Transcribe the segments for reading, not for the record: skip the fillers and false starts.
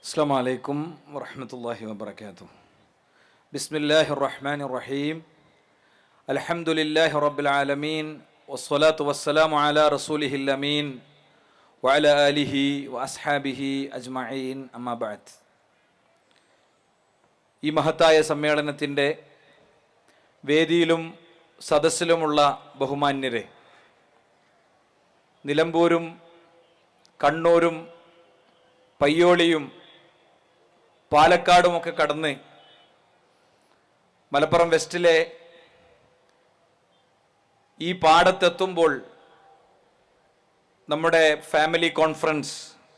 അസ്സലാമു അലൈക്കും വറഹ്മത്തുള്ളാഹി വബറകാതുഹു. ബിസ്മില്ലാഹിർ റഹ്മാനിർ റഹീം. അൽഹംദുലില്ലാഹി റബ്ബിൽ ആലമീൻ വസ്സലാത്തു വസ്സലാമു അലാ റസൂലിഹിൽ അമീൻ വഅലാ ആലിഹി വഅസ്ഹാബിഹി അജ്മഈൻ. അമ്മാ ബഅദ്. ഈ മഹത്തായ സമ്മേളനത്തിൻ്റെ വേദിയിലും സദസ്സിലുമുള്ള ബഹുമാന്യരെ, നിലമ്പൂരും കണ്ണൂരും പയ്യോളിയും പാലക്കാടുമൊക്കെ കടന്ന് മലപ്പുറം വെസ്റ്റിലെ ഈ പാടത്തെത്തുമ്പോൾ നമ്മുടെ ഫാമിലി കോൺഫറൻസ്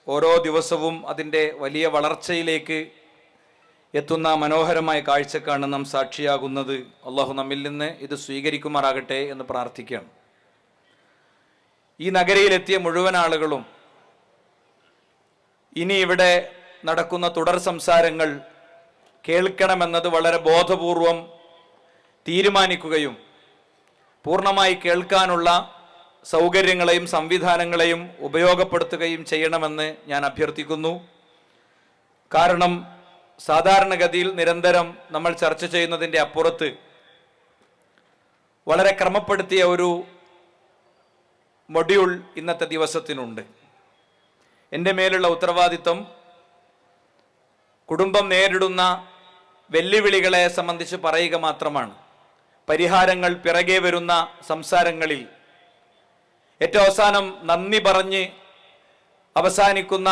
ഓരോ ദിവസവും അതിൻ്റെ വലിയ വളർച്ചയിലേക്ക് എത്തുന്ന മനോഹരമായ കാഴ്ചക്കാണ് നാം സാക്ഷിയാകുന്നത്. അള്ളാഹു നമ്മിൽ നിന്ന് ഇത് സ്വീകരിക്കുമാറാകട്ടെ എന്ന് പ്രാർത്ഥിക്കുകയാണ്. ഈ നഗരിയിലെത്തിയ മുഴുവൻ ആളുകളും ഇനി ഇവിടെ നടക്കുന്ന തുടർ സംസാരങ്ങൾ കേൾക്കണമെന്നത് വളരെ ബോധപൂർവം തീരുമാനിക്കുകയും പൂർണ്ണമായി കേൾക്കാനുള്ള സൗകര്യങ്ങളെയും സംവിധാനങ്ങളെയും ഉപയോഗപ്പെടുത്തുകയും ചെയ്യണമെന്ന് ഞാൻ അഭ്യർത്ഥിക്കുന്നു. കാരണം സാധാരണഗതിയിൽ നിരന്തരം നമ്മൾ ചർച്ച ചെയ്യുന്നതിൻ്റെ അപ്പുറത്ത് വളരെ ക്രമപ്പെടുത്തിയ ഒരു മൊഡ്യൂൾ ഇന്നത്തെ ദിവസത്തിനുണ്ട്. എൻ്റെ മേലുള്ള ഉത്തരവാദിത്വം കുടുംബം നേരിടുന്ന വെല്ലുവിളികളെ സംബന്ധിച്ച് പറയുക മാത്രമാണ്. പരിഹാരങ്ങൾ പിറകെ വരുന്ന സംസാരങ്ങളിൽ ഏറ്റവും അവസാനം നന്ദി പറഞ്ഞ് അവസാനിക്കുന്ന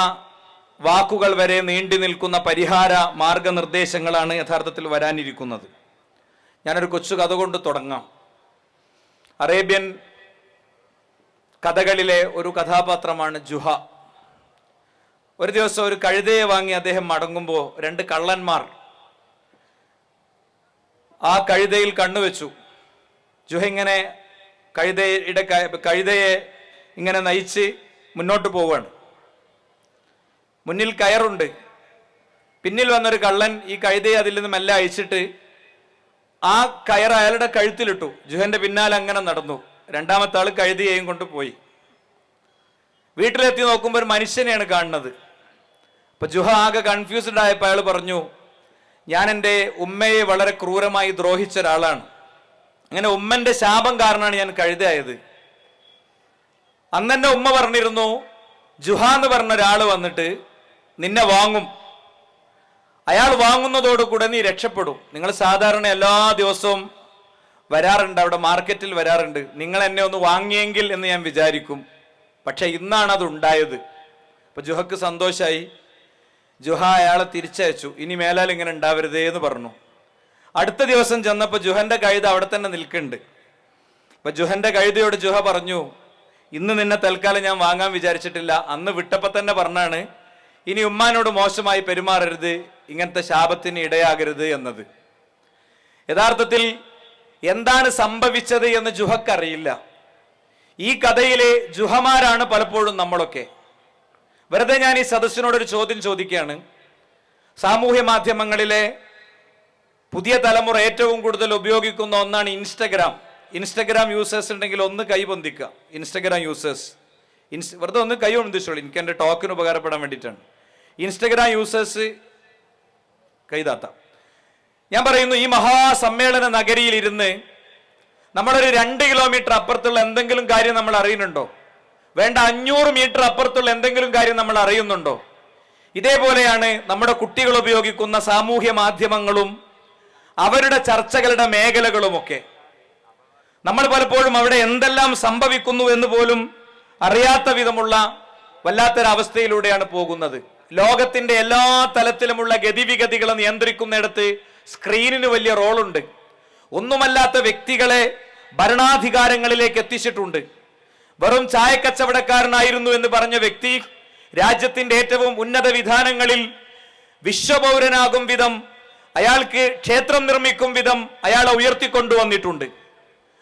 വാക്കുകൾ വരെ നീണ്ടു നിൽക്കുന്ന പരിഹാര മാർഗനിർദ്ദേശങ്ങളാണ് യഥാർത്ഥത്തിൽ വരാനിരിക്കുന്നത്. ഞാനൊരു കൊച്ചു കഥ കൊണ്ട് തുടങ്ങാം. അറേബ്യൻ കഥകളിലെ ഒരു കഥാപാത്രമാണ് ജുഹ. ഒരു ദിവസം ഒരു കഴുതയെ വാങ്ങി അദ്ദേഹം മടങ്ങുമ്പോൾ രണ്ട് കള്ളന്മാർ ആ കഴുതയിൽ കണ്ണുവെച്ചു. ജുഹ ഇങ്ങനെ കഴുതയെ ഇങ്ങനെ നയിച്ച് മുന്നോട്ട് പോവുകയാണ്. മുന്നിൽ കയറുണ്ട്. പിന്നിൽ വന്നൊരു കള്ളൻ ഈ കഴുതയെ അതിൽ നിന്ന് മെല്ലെ അഴിച്ചിട്ട് ആ കയർ അയാളുടെ കഴുത്തിലിട്ടു. ജുഹന്റെ പിന്നാലെ അങ്ങനെ നടന്നു. രണ്ടാമത്തെ ആൾ കഴുതയെയും കൊണ്ട് പോയി. വീട്ടിലെത്തി നോക്കുമ്പോൾ ഒരു മനുഷ്യനെയാണ് കാണുന്നത്. അപ്പൊ ജുഹ ആകെ കൺഫ്യൂസ്ഡ് ആയപ്പോൾ അയാൾ പറഞ്ഞു, ഞാൻ എൻ്റെ ഉമ്മയെ വളരെ ക്രൂരമായി ദ്രോഹിച്ച ഒരാളാണ്. അങ്ങനെ ഉമ്മന്റെ ശാപം കാരണമാണ് ഞാൻ കഴുതയായത്. അന്ന് എൻ്റെ ഉമ്മ പറഞ്ഞിരുന്നു, ജുഹ എന്ന് പറഞ്ഞ ഒരാൾ വന്നിട്ട് നിന്നെ വാങ്ങും, അയാൾ വാങ്ങുന്നതോടുകൂടെ നീ രക്ഷപ്പെടും. നിങ്ങൾ സാധാരണ എല്ലാ ദിവസവും വരാറുണ്ട്, അവിടെ മാർക്കറ്റിൽ വരാറുണ്ട്, നിങ്ങൾ എന്നെ ഒന്ന് വാങ്ങിയെങ്കിൽ എന്ന് ഞാൻ വിചാരിക്കും. പക്ഷെ ഇന്നാണ് അത് ഉണ്ടായത്. അപ്പൊ ജുഹക്ക് സന്തോഷമായി. ജുഹ അയാളെ തിരിച്ചയച്ചു. ഇനി മേലാൽ ഇങ്ങനെ ഉണ്ടാവരുതേ എന്ന് പറഞ്ഞു. അടുത്ത ദിവസം ചെന്നപ്പോൾ ജുഹന്റെ കഴുത അവിടെ തന്നെ നിൽക്കുന്നുണ്ട്. അപ്പൊ ജുഹന്റെ കഴുതയോട് ജുഹ പറഞ്ഞു, ഇന്ന് നിന്നെ തൽക്കാലം ഞാൻ വാങ്ങാൻ വിചാരിച്ചിട്ടില്ല, അന്ന് വിട്ടപ്പോൾ തന്നെ പറഞ്ഞാണ് ഇനി ഉമ്മാനോട് മോശമായി പെരുമാറരുത്, ഇങ്ങനത്തെ ശാപത്തിന് ഇടയാകരുത് എന്നത്. യഥാർത്ഥത്തിൽ എന്താണ് സംഭവിച്ചത് എന്ന് ജുഹക്കറിയില്ല. ഈ കഥയിലെ ജുഹമാരാണ് പലപ്പോഴും നമ്മളൊക്കെ. വെറുതെ ഞാൻ ഈ സദസ്സിനോടൊരു ചോദ്യം ചോദിക്കുകയാണ്. സാമൂഹ്യ മാധ്യമങ്ങളിലെ പുതിയ തലമുറ ഏറ്റവും കൂടുതൽ ഉപയോഗിക്കുന്ന ഒന്നാണ് ഇൻസ്റ്റഗ്രാം. ഇൻസ്റ്റഗ്രാം യൂസേഴ്സ് ഉണ്ടെങ്കിൽ ഒന്ന് കൈ പൊന്തിക്കുക. ഇൻസ്റ്റഗ്രാം യൂസേഴ്സ് വെറുതെ ഒന്ന് കൈ പൊന്തിച്ചോളൂ, എനിക്ക് എൻ്റെ ടോക്കിന് ഉപകാരപ്പെടാൻ വേണ്ടിയിട്ടാണ്. ഇൻസ്റ്റഗ്രാം യൂസേഴ്സ് കൈതാത്താം. ഞാൻ പറയുന്നു, ഈ മഹാസമ്മേളന നഗരിയിൽ ഇരുന്ന് നമ്മളൊരു 2 കിലോമീറ്റർ അപ്പുറത്തുള്ള എന്തെങ്കിലും കാര്യം നമ്മൾ അറിയുന്നുണ്ടോ? വേണ്ട 500 മീറ്റർ അപ്പുറത്തുള്ള എന്തെങ്കിലും കാര്യം നമ്മൾ അറിയുന്നുണ്ടോ? ഇതേപോലെയാണ് നമ്മുടെ കുട്ടികൾ ഉപയോഗിക്കുന്ന സാമൂഹ്യ മാധ്യമങ്ങളും അവരുടെ ചർച്ചകളുടെ മേഖലകളുമൊക്കെ. നമ്മൾ പലപ്പോഴും അവിടെ എന്തെല്ലാം സംഭവിക്കുന്നു എന്ന് പോലും അറിയാത്ത വിധമുള്ള വല്ലാത്തൊരവസ്ഥയിലൂടെയാണ് പോകുന്നത്. ലോകത്തിന്റെ എല്ലാ തലത്തിലുമുള്ള ഗതിവിഗതികളെ നിയന്ത്രിക്കുന്നിടത്ത് സ്ക്രീനിന് വലിയ റോളുണ്ട്. ഒന്നുമല്ലാത്ത വ്യക്തികളെ ഭരണാധികാരങ്ങളിലേക്ക് എത്തിച്ചിട്ടുണ്ട്. വെറും ചായക്കച്ചവടക്കാരനായിരുന്നു എന്ന് പറഞ്ഞ വ്യക്തി രാജ്യത്തിന്റെ ഏറ്റവും ഉന്നത വിധാനങ്ങളിൽ വിശ്വപൗരനാകും വിധം, അയാൾക്ക് ക്ഷേത്രം നിർമ്മിക്കും വിധം അയാളെ ഉയർത്തിക്കൊണ്ടുവന്നിട്ടുണ്ട്.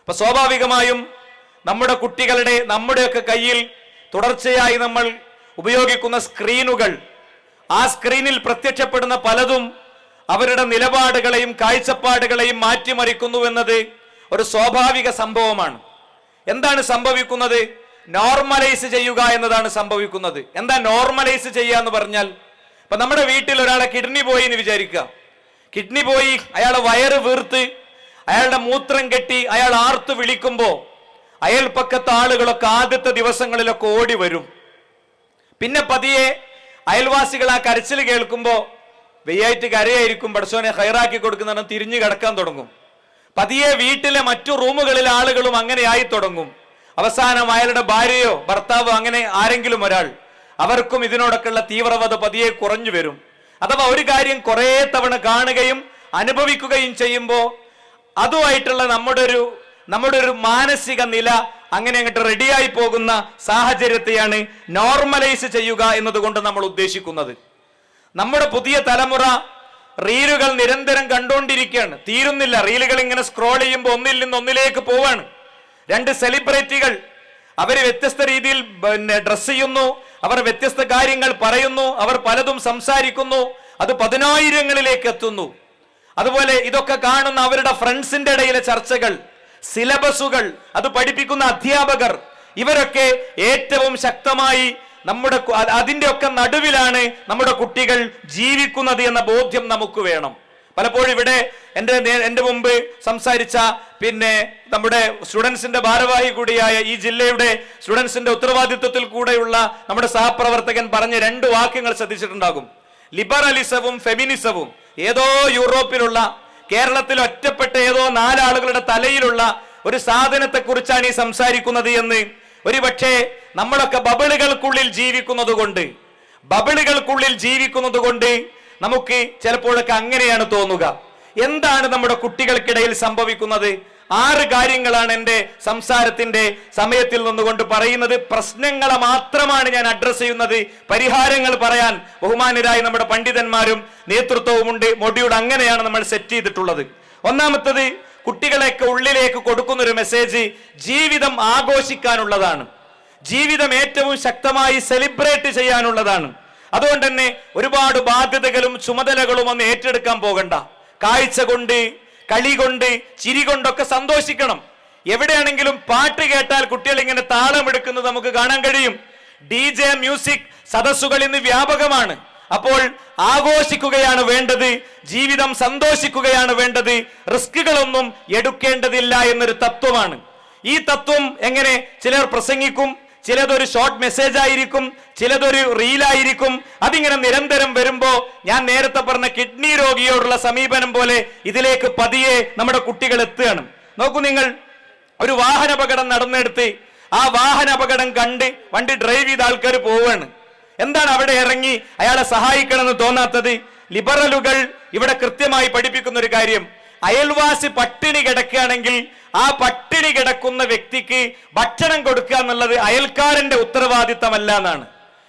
അപ്പൊ സ്വാഭാവികമായും നമ്മുടെ കുട്ടികളുടെ, നമ്മുടെയൊക്കെ കയ്യിൽ തുടർച്ചയായി നമ്മൾ ഉപയോഗിക്കുന്ന സ്ക്രീനുകൾ, ആ സ്ക്രീനിൽ പ്രത്യക്ഷപ്പെടുന്ന പലതും അവരുടെ നിലപാടുകളെയും കാഴ്ചപ്പാടുകളെയും മാറ്റിമറിക്കുന്നു എന്നത് ഒരു സ്വാഭാവിക സംഭവമാണ്. എന്താണ് സംഭവിക്കുന്നത്? നോർമലൈസ് ചെയ്യുക എന്നതാണ് സംഭവിക്കുന്നത്. എന്താ നോർമലൈസ് ചെയ്യുക എന്ന് പറഞ്ഞാൽ? ഇപ്പൊ നമ്മുടെ വീട്ടിൽ ഒരാളെ കിഡ്നി പോയി എന്ന് വിചാരിക്കുക. കിഡ്നി പോയി, അയാളെ വയറ് വീർത്ത്, അയാളുടെ മൂത്രം കെട്ടി അയാൾ ആർത്തു വിളിക്കുമ്പോ അയൽപ്പക്കത്തെ ആളുകളൊക്കെ ആദ്യത്തെ ദിവസങ്ങളിലൊക്കെ ഓടി വരും. പിന്നെ പതിയെ അയൽവാസികൾ ആ കരച്ചിൽ കേൾക്കുമ്പോ വെയ്യായിട്ട് കരയായിരിക്കും, പടച്ചോനെ ഹൈറാക്കി കൊടുക്കുന്ന തിരിഞ്ഞു കിടക്കാൻ തുടങ്ങും. പതിയെ വീട്ടിലെ മറ്റു റൂമുകളിലെ ആളുകളും അങ്ങനെ ആയി തുടങ്ങും. അവസാനം അയാളുടെ ഭാര്യയോ ഭർത്താവോ അങ്ങനെ ആരെങ്കിലും ഒരാൾ, അവർക്കും ഇതിനോടൊക്കെയുള്ള തീവ്രത പതിയെ കുറഞ്ഞു വരും. അഥവാ ഒരു കാര്യം കുറെ തവണ കാണുകയും അനുഭവിക്കുകയും ചെയ്യുമ്പോൾ അതുമായിട്ടുള്ള നമ്മുടെ ഒരു മാനസിക നില അങ്ങനെ അങ്ങോട്ട് റെഡിയായി പോകുന്ന സാഹചര്യത്തെയാണ് നോർമലൈസ് ചെയ്യുക എന്നതുകൊണ്ട് നമ്മൾ ഉദ്ദേശിക്കുന്നത്. നമ്മുടെ പുതിയ തലമുറ റീലുകൾ നിരന്തരം കണ്ടുകൊണ്ടിരിക്കുകയാണ്, തീരുന്നില്ല. റീലുകൾ ഇങ്ങനെ സ്ക്രോൾ ചെയ്യുമ്പോൾ ഒന്നിൽ നിന്ന് ഒന്നിലേക്ക് പോവാണ്. രണ്ട് സെലിബ്രിറ്റികൾ അവർ വ്യത്യസ്ത രീതിയിൽ ഡ്രസ് ചെയ്യുന്നു, അവർ വ്യത്യസ്ത കാര്യങ്ങൾ പറയുന്നു, അവർ പലതും സംസാരിക്കുന്നു, അത് 10,000-ങ്ങളിലേക്ക് എത്തുന്നു. അതുപോലെ ഇതൊക്കെ കാണുന്ന അവരുടെ ഫ്രണ്ട്സിന്റെ ഇടയിലെ ചർച്ചകൾ, സിലബസുകൾ, അത് പഠിപ്പിക്കുന്ന അധ്യാപകർ, ഇവരൊക്കെ ഏറ്റവും ശക്തമായി അതിന്റെ ഒക്കെ നടുവിലാണ് നമ്മുടെ കുട്ടികൾ ജീവിക്കുന്നത് എന്ന ബോധ്യം നമുക്ക് വേണം. പലപ്പോഴും ഇവിടെ എന്റെ മുമ്പ് സംസാരിച്ച നമ്മുടെ സ്റ്റുഡൻസിന്റെ ഭാരവാഹി കൂടിയായ ഈ ജില്ലയുടെ സ്റ്റുഡൻസിന്റെ ഉത്തരവാദിത്വത്തിൽ കൂടെയുള്ള നമ്മുടെ സഹപ്രവർത്തകൻ പറഞ്ഞ 2 വാക്യങ്ങൾ ശ്രദ്ധിച്ചിട്ടുണ്ടാകും. ലിബറലിസവും ഫെമിനിസവും. ഏതോ യൂറോപ്പിലുള്ള, കേരളത്തിൽ ഒറ്റപ്പെട്ട ഏതോ 4 ആളുകളുടെ തലയിലുള്ള ഒരു സാധനത്തെ കുറിച്ചാണ് ഈ സംസാരിക്കുന്നത് എന്ന് ഒരുപക്ഷെ നമ്മളൊക്കെ ബബിളുകൾക്കുള്ളിൽ ജീവിക്കുന്നത് കൊണ്ട് നമുക്ക് ചിലപ്പോഴൊക്കെ അങ്ങനെയാണ് തോന്നുക. എന്താണ് നമ്മുടെ കുട്ടികൾക്കിടയിൽ സംഭവിക്കുന്നത്? 6 കാര്യങ്ങളാണ് എൻ്റെ സംസാരത്തിന്റെ സമയത്തിൽ നിന്നുകൊണ്ട് പറയുന്നത്. പ്രശ്നങ്ങളെ മാത്രമാണ് ഞാൻ അഡ്രസ് ചെയ്യുന്നത്. പരിഹാരങ്ങൾ പറയാൻ ബഹുമാനരായ നമ്മുടെ പണ്ഡിതന്മാരും നേതൃത്വവുമുണ്ട്. മൊഡ്യൂൾ അങ്ങനെയാണ് നമ്മൾ സെറ്റ് ചെയ്തിട്ടുള്ളത്. ഒന്നാമത്തത്, കുട്ടികളെയൊക്കെ ഉള്ളിലേക്ക് കൊടുക്കുന്ന ഒരു മെസ്സേജ് ജീവിതം ആഘോഷിക്കാനുള്ളതാണ്. ജീവിതം ഏറ്റവും ശക്തമായി സെലിബ്രേറ്റ് ചെയ്യാനുള്ളതാണ്. അതുകൊണ്ട് തന്നെ ഒരുപാട് ബാധ്യതകളും ചുമതലകളും ഒന്നും ഏറ്റെടുക്കാൻ പോകണ്ട. കാഴ്ച കൊണ്ട്, കളി കൊണ്ട്, ചിരി കൊണ്ടൊക്കെ സന്തോഷിക്കണം. എവിടെയാണെങ്കിലും പാട്ട് കേട്ടാൽ കുട്ടികൾ ഇങ്ങനെ താളമെടുക്കുന്നത് നമുക്ക് കാണാൻ കഴിയും. DJ മ്യൂസിക് സദസ്സുകൾ ഇന്ന് വ്യാപകമാണ്. അപ്പോൾ ആഘോഷിക്കുകയാണ് വേണ്ടത്, ജീവിതം സന്തോഷിക്കുകയാണ് വേണ്ടത്, റിസ്കുകളൊന്നും എടുക്കേണ്ടതില്ല എന്നൊരു തത്വമാണ്. ഈ തത്വം എങ്ങനെ ചിലർ പ്രസംഗിക്കും, ചിലതൊരു ഷോർട്ട് മെസ്സേജ് ആയിരിക്കും, ചിലതൊരു റീലായിരിക്കും. അതിങ്ങനെ നിരന്തരം വരുമ്പോ ഞാൻ നേരത്തെ പറഞ്ഞ കിഡ്നി രോഗിയോടുള്ള സമീപനം പോലെ ഇതിലേക്ക് പതിയെ നമ്മുടെ കുട്ടികൾ എത്തുകയാണ്. നോക്കൂ, നിങ്ങൾ ഒരു വാഹനാപകടം നടന്നെടുത്ത് ആ വാഹനാപകടം കണ്ട് വണ്ടി ഡ്രൈവ് ചെയ്ത ആൾക്കാർ പോവാണ്. എന്താണ് അവിടെ ഇറങ്ങി അയാളെ സഹായിക്കണമെന്ന് തോന്നാത്തത്? ലിബറലുകൾ ഇവിടെ കൃത്യമായി പഠിപ്പിക്കുന്ന ഒരു കാര്യം, അയൽവാസി പട്ടിണി കിടക്കുകയാണെങ്കിൽ ആ പട്ടിണി കിടക്കുന്ന വ്യക്തിക്ക് ഭക്ഷണം കൊടുക്കുക എന്നുള്ളത് അയൽക്കാരന്റെ ഉത്തരവാദിത്തമല്ല എന്നാണ്.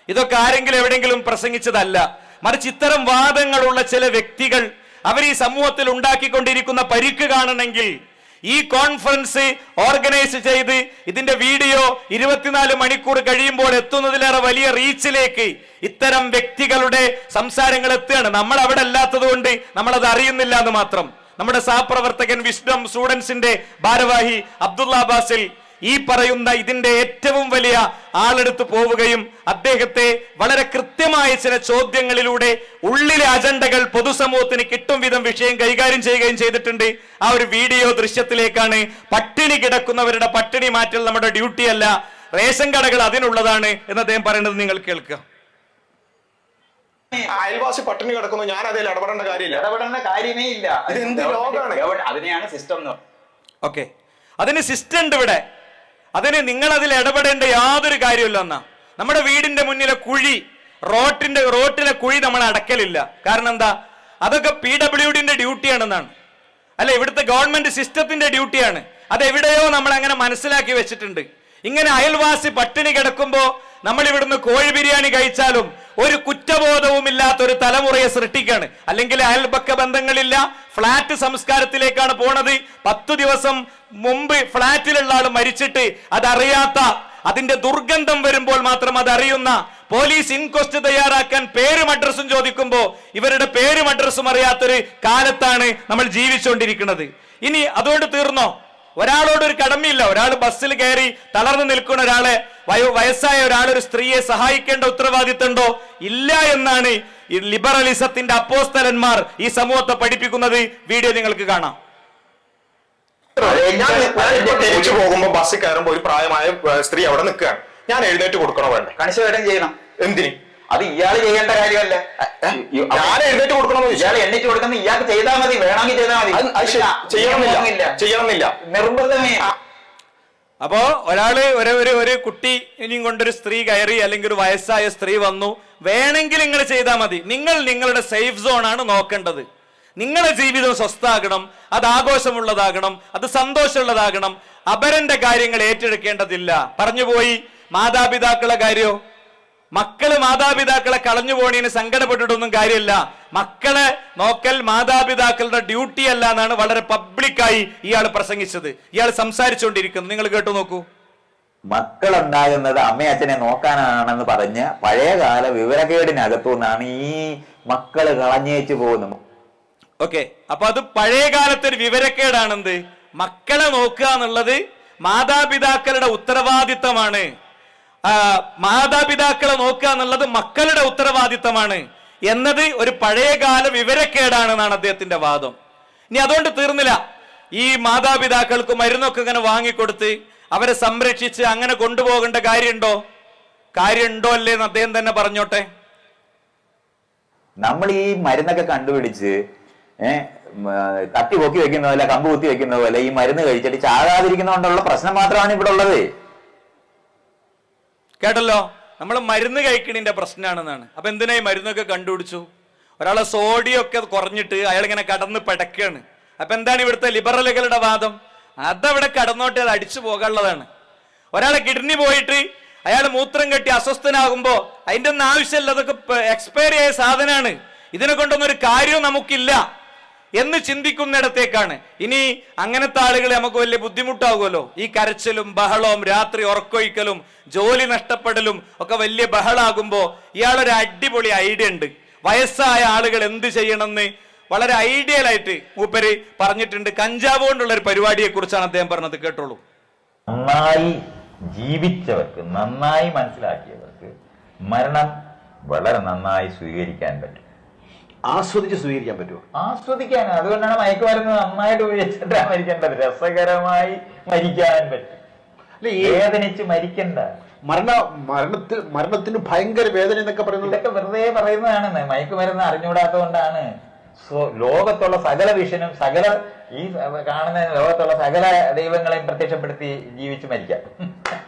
ഇതൊക്കെ ആരെങ്കിലും എവിടെയെങ്കിലും പ്രസംഗിച്ചതല്ല. മറിച്ച് ഇത്തരം വാദങ്ങളുള്ള ചില വ്യക്തികൾ അവർ ഈ സമൂഹത്തിൽ ഉണ്ടാക്കിക്കൊണ്ടിരിക്കുന്ന പരിക്ക് കാണണമെങ്കിൽ ഈ കോൺഫറൻസ് ഓർഗനൈസ് ചെയ്ത് ഇതിന്റെ വീഡിയോ 24 മണിക്കൂർ കഴിയുമ്പോൾ എത്തുന്നതിലേറെ വലിയ റീച്ചിലേക്ക് ഇത്തരം വ്യക്തികളുടെ സംസാരങ്ങൾ എത്തുകയാണ്. നമ്മൾ അവിടെ അല്ലാത്തത് കൊണ്ട് നമ്മളത് അറിയുന്നില്ല എന്ന് മാത്രം. നമ്മുടെ സഹപ്രവർത്തകൻ വിസ്ഡം സ്റ്റുഡൻസിന്റെ ഭാരവാഹി അബ്ദുള്ള ബാസിൽ ഈ പറയുന്ന ഇതിന്റെ ഏറ്റവും വലിയ ആളെടുത്ത് പോവുകയും അദ്ദേഹത്തെ വളരെ കൃത്യമായ ചില ചോദ്യങ്ങളിലൂടെ ഉള്ളിലെ അജണ്ടകൾ പൊതുസമൂഹത്തിന് കിട്ടും വിധം വിഷയം കൈകാര്യം ചെയ്യുകയും ചെയ്തിട്ടുണ്ട്. ആ ഒരു വീഡിയോ ദൃശ്യത്തിലേക്കാണ്. പട്ടിണി കിടക്കുന്നവരുടെ പട്ടിണി മാറ്റൽ നമ്മുടെ ഡ്യൂട്ടി അല്ല, റേഷൻ കടകൾ അതിനുള്ളതാണ് എന്ന് അദ്ദേഹം പറയുന്നത് നിങ്ങൾ കേൾക്കുക. അയൽവാസി പട്ടിണി കിടക്കുന്നു, ഞാൻ അതിൽ ഇടപെടേണ്ട കാര്യമേ ഇല്ല. അതിനെയാണ് സിസ്റ്റം. ഓക്കെ, അതിന് സിസ്റ്റം ഉണ്ട് ഇവിടെ. അതിന് നിങ്ങൾ അതിൽ ഇടപെടേണ്ട യാതൊരു കാര്യമില്ല. എന്നാ നമ്മുടെ വീടിന്റെ മുന്നിലെ കുഴി, റോട്ടിലെ കുഴി നമ്മൾ അടക്കലില്ല. കാരണം എന്താ? അതൊക്കെ PWDന്റെ ഡ്യൂട്ടിയാണെന്നാണ്. അല്ല, ഇവിടുത്തെ ഗവൺമെന്റ് സിസ്റ്റത്തിന്റെ ഡ്യൂട്ടിയാണ്. അതെവിടെയോ നമ്മൾ അങ്ങനെ മനസ്സിലാക്കി വെച്ചിട്ടുണ്ട്. ഇങ്ങനെ അയൽവാസി പട്ടിണി കിടക്കുമ്പോ നമ്മൾ ഇവിടുന്ന് കോഴി ബിരിയാണി കഴിച്ചാലും ഒരു കുറ്റബോധവും ഇല്ലാത്ത ഒരു തലമുറയെ സൃഷ്ടിക്കാണ്. അല്ലെങ്കിൽ അയൽപക്ക ബന്ധങ്ങളില്ല, ഫ്ലാറ്റ് സംസ്കാരത്തിലേക്കാണ് പോണത്. 10 ദിവസം മുമ്പ് ഫ്ലാറ്റിലുള്ള ആൾ മരിച്ചിട്ട് അതറിയാത്ത, അതിന്റെ ദുർഗന്ധം വരുമ്പോൾ മാത്രം അതറിയുന്ന, പോലീസ് ഇൻക്വസ്റ്റ് തയ്യാറാക്കാൻ പേരും അഡ്രസ്സും ചോദിക്കുമ്പോ ഇവരുടെ പേരും അഡ്രസ്സും അറിയാത്തൊരു കാലത്താണ് നമ്മൾ ജീവിച്ചുകൊണ്ടിരിക്കുന്നത്. ഇനി അതുകൊണ്ട് തീർന്നോ? ഒരാളോടൊരു കടമയില്ല. ഒരാൾ ബസ്സിൽ കയറി തളർന്നു നിൽക്കുന്ന ഒരാളെ, വയസ്സായ ഒരാളൊരു സ്ത്രീയെ സഹായിക്കേണ്ട ഉത്തരവാദിത്തമുണ്ടോ? ഇല്ല എന്നാണ് ഈ ലിബറലിസത്തിന്റെ അപ്പോസ്തലന്മാർ ഈ സമൂഹത്തെ പഠിപ്പിക്കുന്നത് വീഡിയോ നിങ്ങൾക്ക് കാണാം. ഞാൻ തിരിച്ചു പോകുമ്പോ ബസ്സിൽ കയറുമ്പോ ഒരു പ്രായമായ സ്ത്രീ അവിടെ നിൽക്കുകയാണ്, ഞാൻ എഴുന്നേറ്റ് കൊടുക്കണോ വേണ്ടേ? കണിശമായിട്ടും ചെയ്യണം. എന്തിന്? അത് ഇയാള് ചെയ്യേണ്ട കാര്യമല്ല. ഞാൻ എഴുന്നേറ്റ് കൊടുക്കണമെന്ന് ഇയാൾ എണ്ണിച്ചു കൊടുക്കുന്ന ഇയാൾക്ക് ചെയ്താൽ മതി, വേണമെങ്കിൽ ചെയ്താൽ മതി. ചെയ്യണമെന്നില്ല, നിർബന്ധമേ. അപ്പോ ഒരാള് ഒരു കുട്ടി ഇനിയും കൊണ്ടൊരു സ്ത്രീ കയറി, അല്ലെങ്കിൽ ഒരു വയസ്സായ സ്ത്രീ വന്നു, വേണമെങ്കിൽ നിങ്ങൾ ചെയ്താൽ മതി. നിങ്ങൾ നിങ്ങളുടെ സേഫ് സോൺ ആണ് നോക്കേണ്ടത്. നിങ്ങളുടെ ജീവിതം സ്വസ്ഥാകണം, അത് ആഘോഷമുള്ളതാകണം, അത് സന്തോഷമുള്ളതാകണം. അപരന്റെ കാര്യങ്ങൾ ഏറ്റെടുക്കേണ്ടതില്ല. പറഞ്ഞുപോയി മാതാപിതാക്കളെ കാര്യോ, മക്കള് മാതാപിതാക്കളെ കളഞ്ഞു പോണീന് സങ്കടപ്പെട്ടിട്ടൊന്നും കാര്യമില്ല. മക്കളെ നോക്കൽ മാതാപിതാക്കളുടെ ഡ്യൂട്ടി അല്ല എന്നാണ് വളരെ പബ്ലിക്കായി ഇയാൾ പ്രസംഗിച്ചത്, ഇയാൾ സംസാരിച്ചുകൊണ്ടിരിക്കുന്നത്. നിങ്ങൾ കേട്ടു നോക്കൂ. മക്കളുണ്ടാകുന്നത് അമ്മയച്ഛനെ നോക്കാനാണെന്ന് പറഞ്ഞ് പഴയകാല വിവരക്കേടിനകത്തു നിന്നാണ് ഈ മക്കള് കളഞ്ഞേച്ചു പോകുന്നത്. ഓക്കെ, അപ്പൊ അത് പഴയ കാലത്തെ ഒരു വിവരക്കേടാണെന്ത്? മക്കളെ നോക്കുക എന്നുള്ളത് മാതാപിതാക്കളുടെ ഉത്തരവാദിത്തമാണ്. മാതാപിതാക്കളെ നോക്കുക എന്നുള്ളത് മക്കളുടെ ഉത്തരവാദിത്തമാണ് എന്നത് ഒരു പഴയകാല വിവരക്കേടാണെന്നാണ് അദ്ദേഹത്തിന്റെ വാദം. ഇനി അതുകൊണ്ട് തീർന്നില്ല. ഈ മാതാപിതാക്കൾക്ക് മരുന്നൊക്കെ ഇങ്ങനെ വാങ്ങിക്കൊടുത്ത് അവരെ സംരക്ഷിച്ച് അങ്ങനെ കൊണ്ടുപോകേണ്ട കാര്യമുണ്ടോ അല്ലേ എന്ന് അദ്ദേഹം തന്നെ പറഞ്ഞോട്ടെ. നമ്മൾ ഈ മരുന്നൊക്കെ കണ്ടുപിടിച്ച് തട്ടി പൊക്കി വെക്കുന്ന പോലെ, കമ്പ് കുത്തി വെക്കുന്ന പോലെ ഈ മരുന്ന് കഴിച്ചിട്ട് ചാകാതിരിക്കുന്നതുകൊണ്ടുള്ള പ്രശ്നം മാത്രമാണ് ഇവിടെ ഉള്ളത്. കേട്ടല്ലോ, നമ്മൾ മരുന്ന് കഴിക്കണിന്റെ പ്രശ്നമാണെന്നാണ്. അപ്പൊ എന്തിനാ ഈ മരുന്നൊക്കെ കണ്ടുപിടിച്ചു? ഒരാളെ സോഡിയം ഒക്കെ കുറഞ്ഞിട്ട് അയാൾ ഇങ്ങനെ കടന്ന് പടക്കാണ്. അപ്പൊ എന്താണ് ഇവിടുത്തെ ലിബറലുകളുടെ വാദം? അതവിടെ കടന്നോട്ട് അത് അടിച്ചു പോകാനുള്ളതാണ്. ഒരാളെ കിഡ്നി പോയിട്ട് അയാൾ മൂത്രം കെട്ടി അസ്വസ്ഥനാകുമ്പോ അതിന്റെ ഒന്നും ആവശ്യമില്ല, അതൊക്കെ എക്സ്പയർ ആയ സാധനമാണ്, ഇതിനെ കൊണ്ടൊന്നും ഒരു കാര്യവും നമുക്കില്ല എന്ന് ചിന്തിക്കുന്നിടത്തേക്കാണ്. ഇനി അങ്ങനത്തെ ആളുകൾ നമുക്ക് വലിയ ബുദ്ധിമുട്ടാകുമല്ലോ. ഈ കരച്ചിലും ബഹളവും രാത്രി ഉറക്കൊഴിക്കലും ജോലി നഷ്ടപ്പെടലും ഒക്കെ വലിയ ബഹളാകുമ്പോ ഇയാളൊരു അടിപൊളി ഐഡിയ ഉണ്ട്. വയസ്സായ ആളുകൾ എന്ത് ചെയ്യണമെന്ന് വളരെ ഐഡിയൽ ആയിട്ട് മൂപ്പര് പറഞ്ഞിട്ടുണ്ട്. കഞ്ചാവ് കൊണ്ടുള്ള ഒരു പരിപാടിയെ കുറിച്ചാണ് അദ്ദേഹം പറഞ്ഞത്. കേട്ടോളൂ. നന്നായി ജീവിച്ചവർക്ക്, നന്നായി മനസ്സിലാക്കിയവർക്ക് മരണം വളരെ നന്നായി സ്വീകരിക്കാൻ പറ്റും, ആസ്വദിച്ച് സ്വീകരിക്കാൻ പറ്റുമോ? ആസ്വദിക്കാൻ. അതുകൊണ്ടാണ് മയക്കുമരുന്ന് നന്നായിട്ട് ഉപയോഗിച്ചിട്ടാണ് മരിക്കേണ്ടത്. രസകരമായി മരിക്കാൻ പറ്റും, വേദനിച്ച് മരിക്കണ്ട. മരണത്തിന് ഭയങ്കര വേദന എന്നൊക്കെ പറയുന്നത് ഇതൊക്കെ വെറുതെ പറയുന്നതാണ്. മയക്കുമരുന്ന് അറിഞ്ഞുകൂടാത്തതുകൊണ്ടാണ്. ലോകത്തുള്ള സകല വിഷനും സകല ഈ കാണുന്ന ലോകത്തുള്ള സകല ദൈവങ്ങളെയും പ്രത്യക്ഷപ്പെടുത്തി ജീവിച്ച് മരിക്കാം.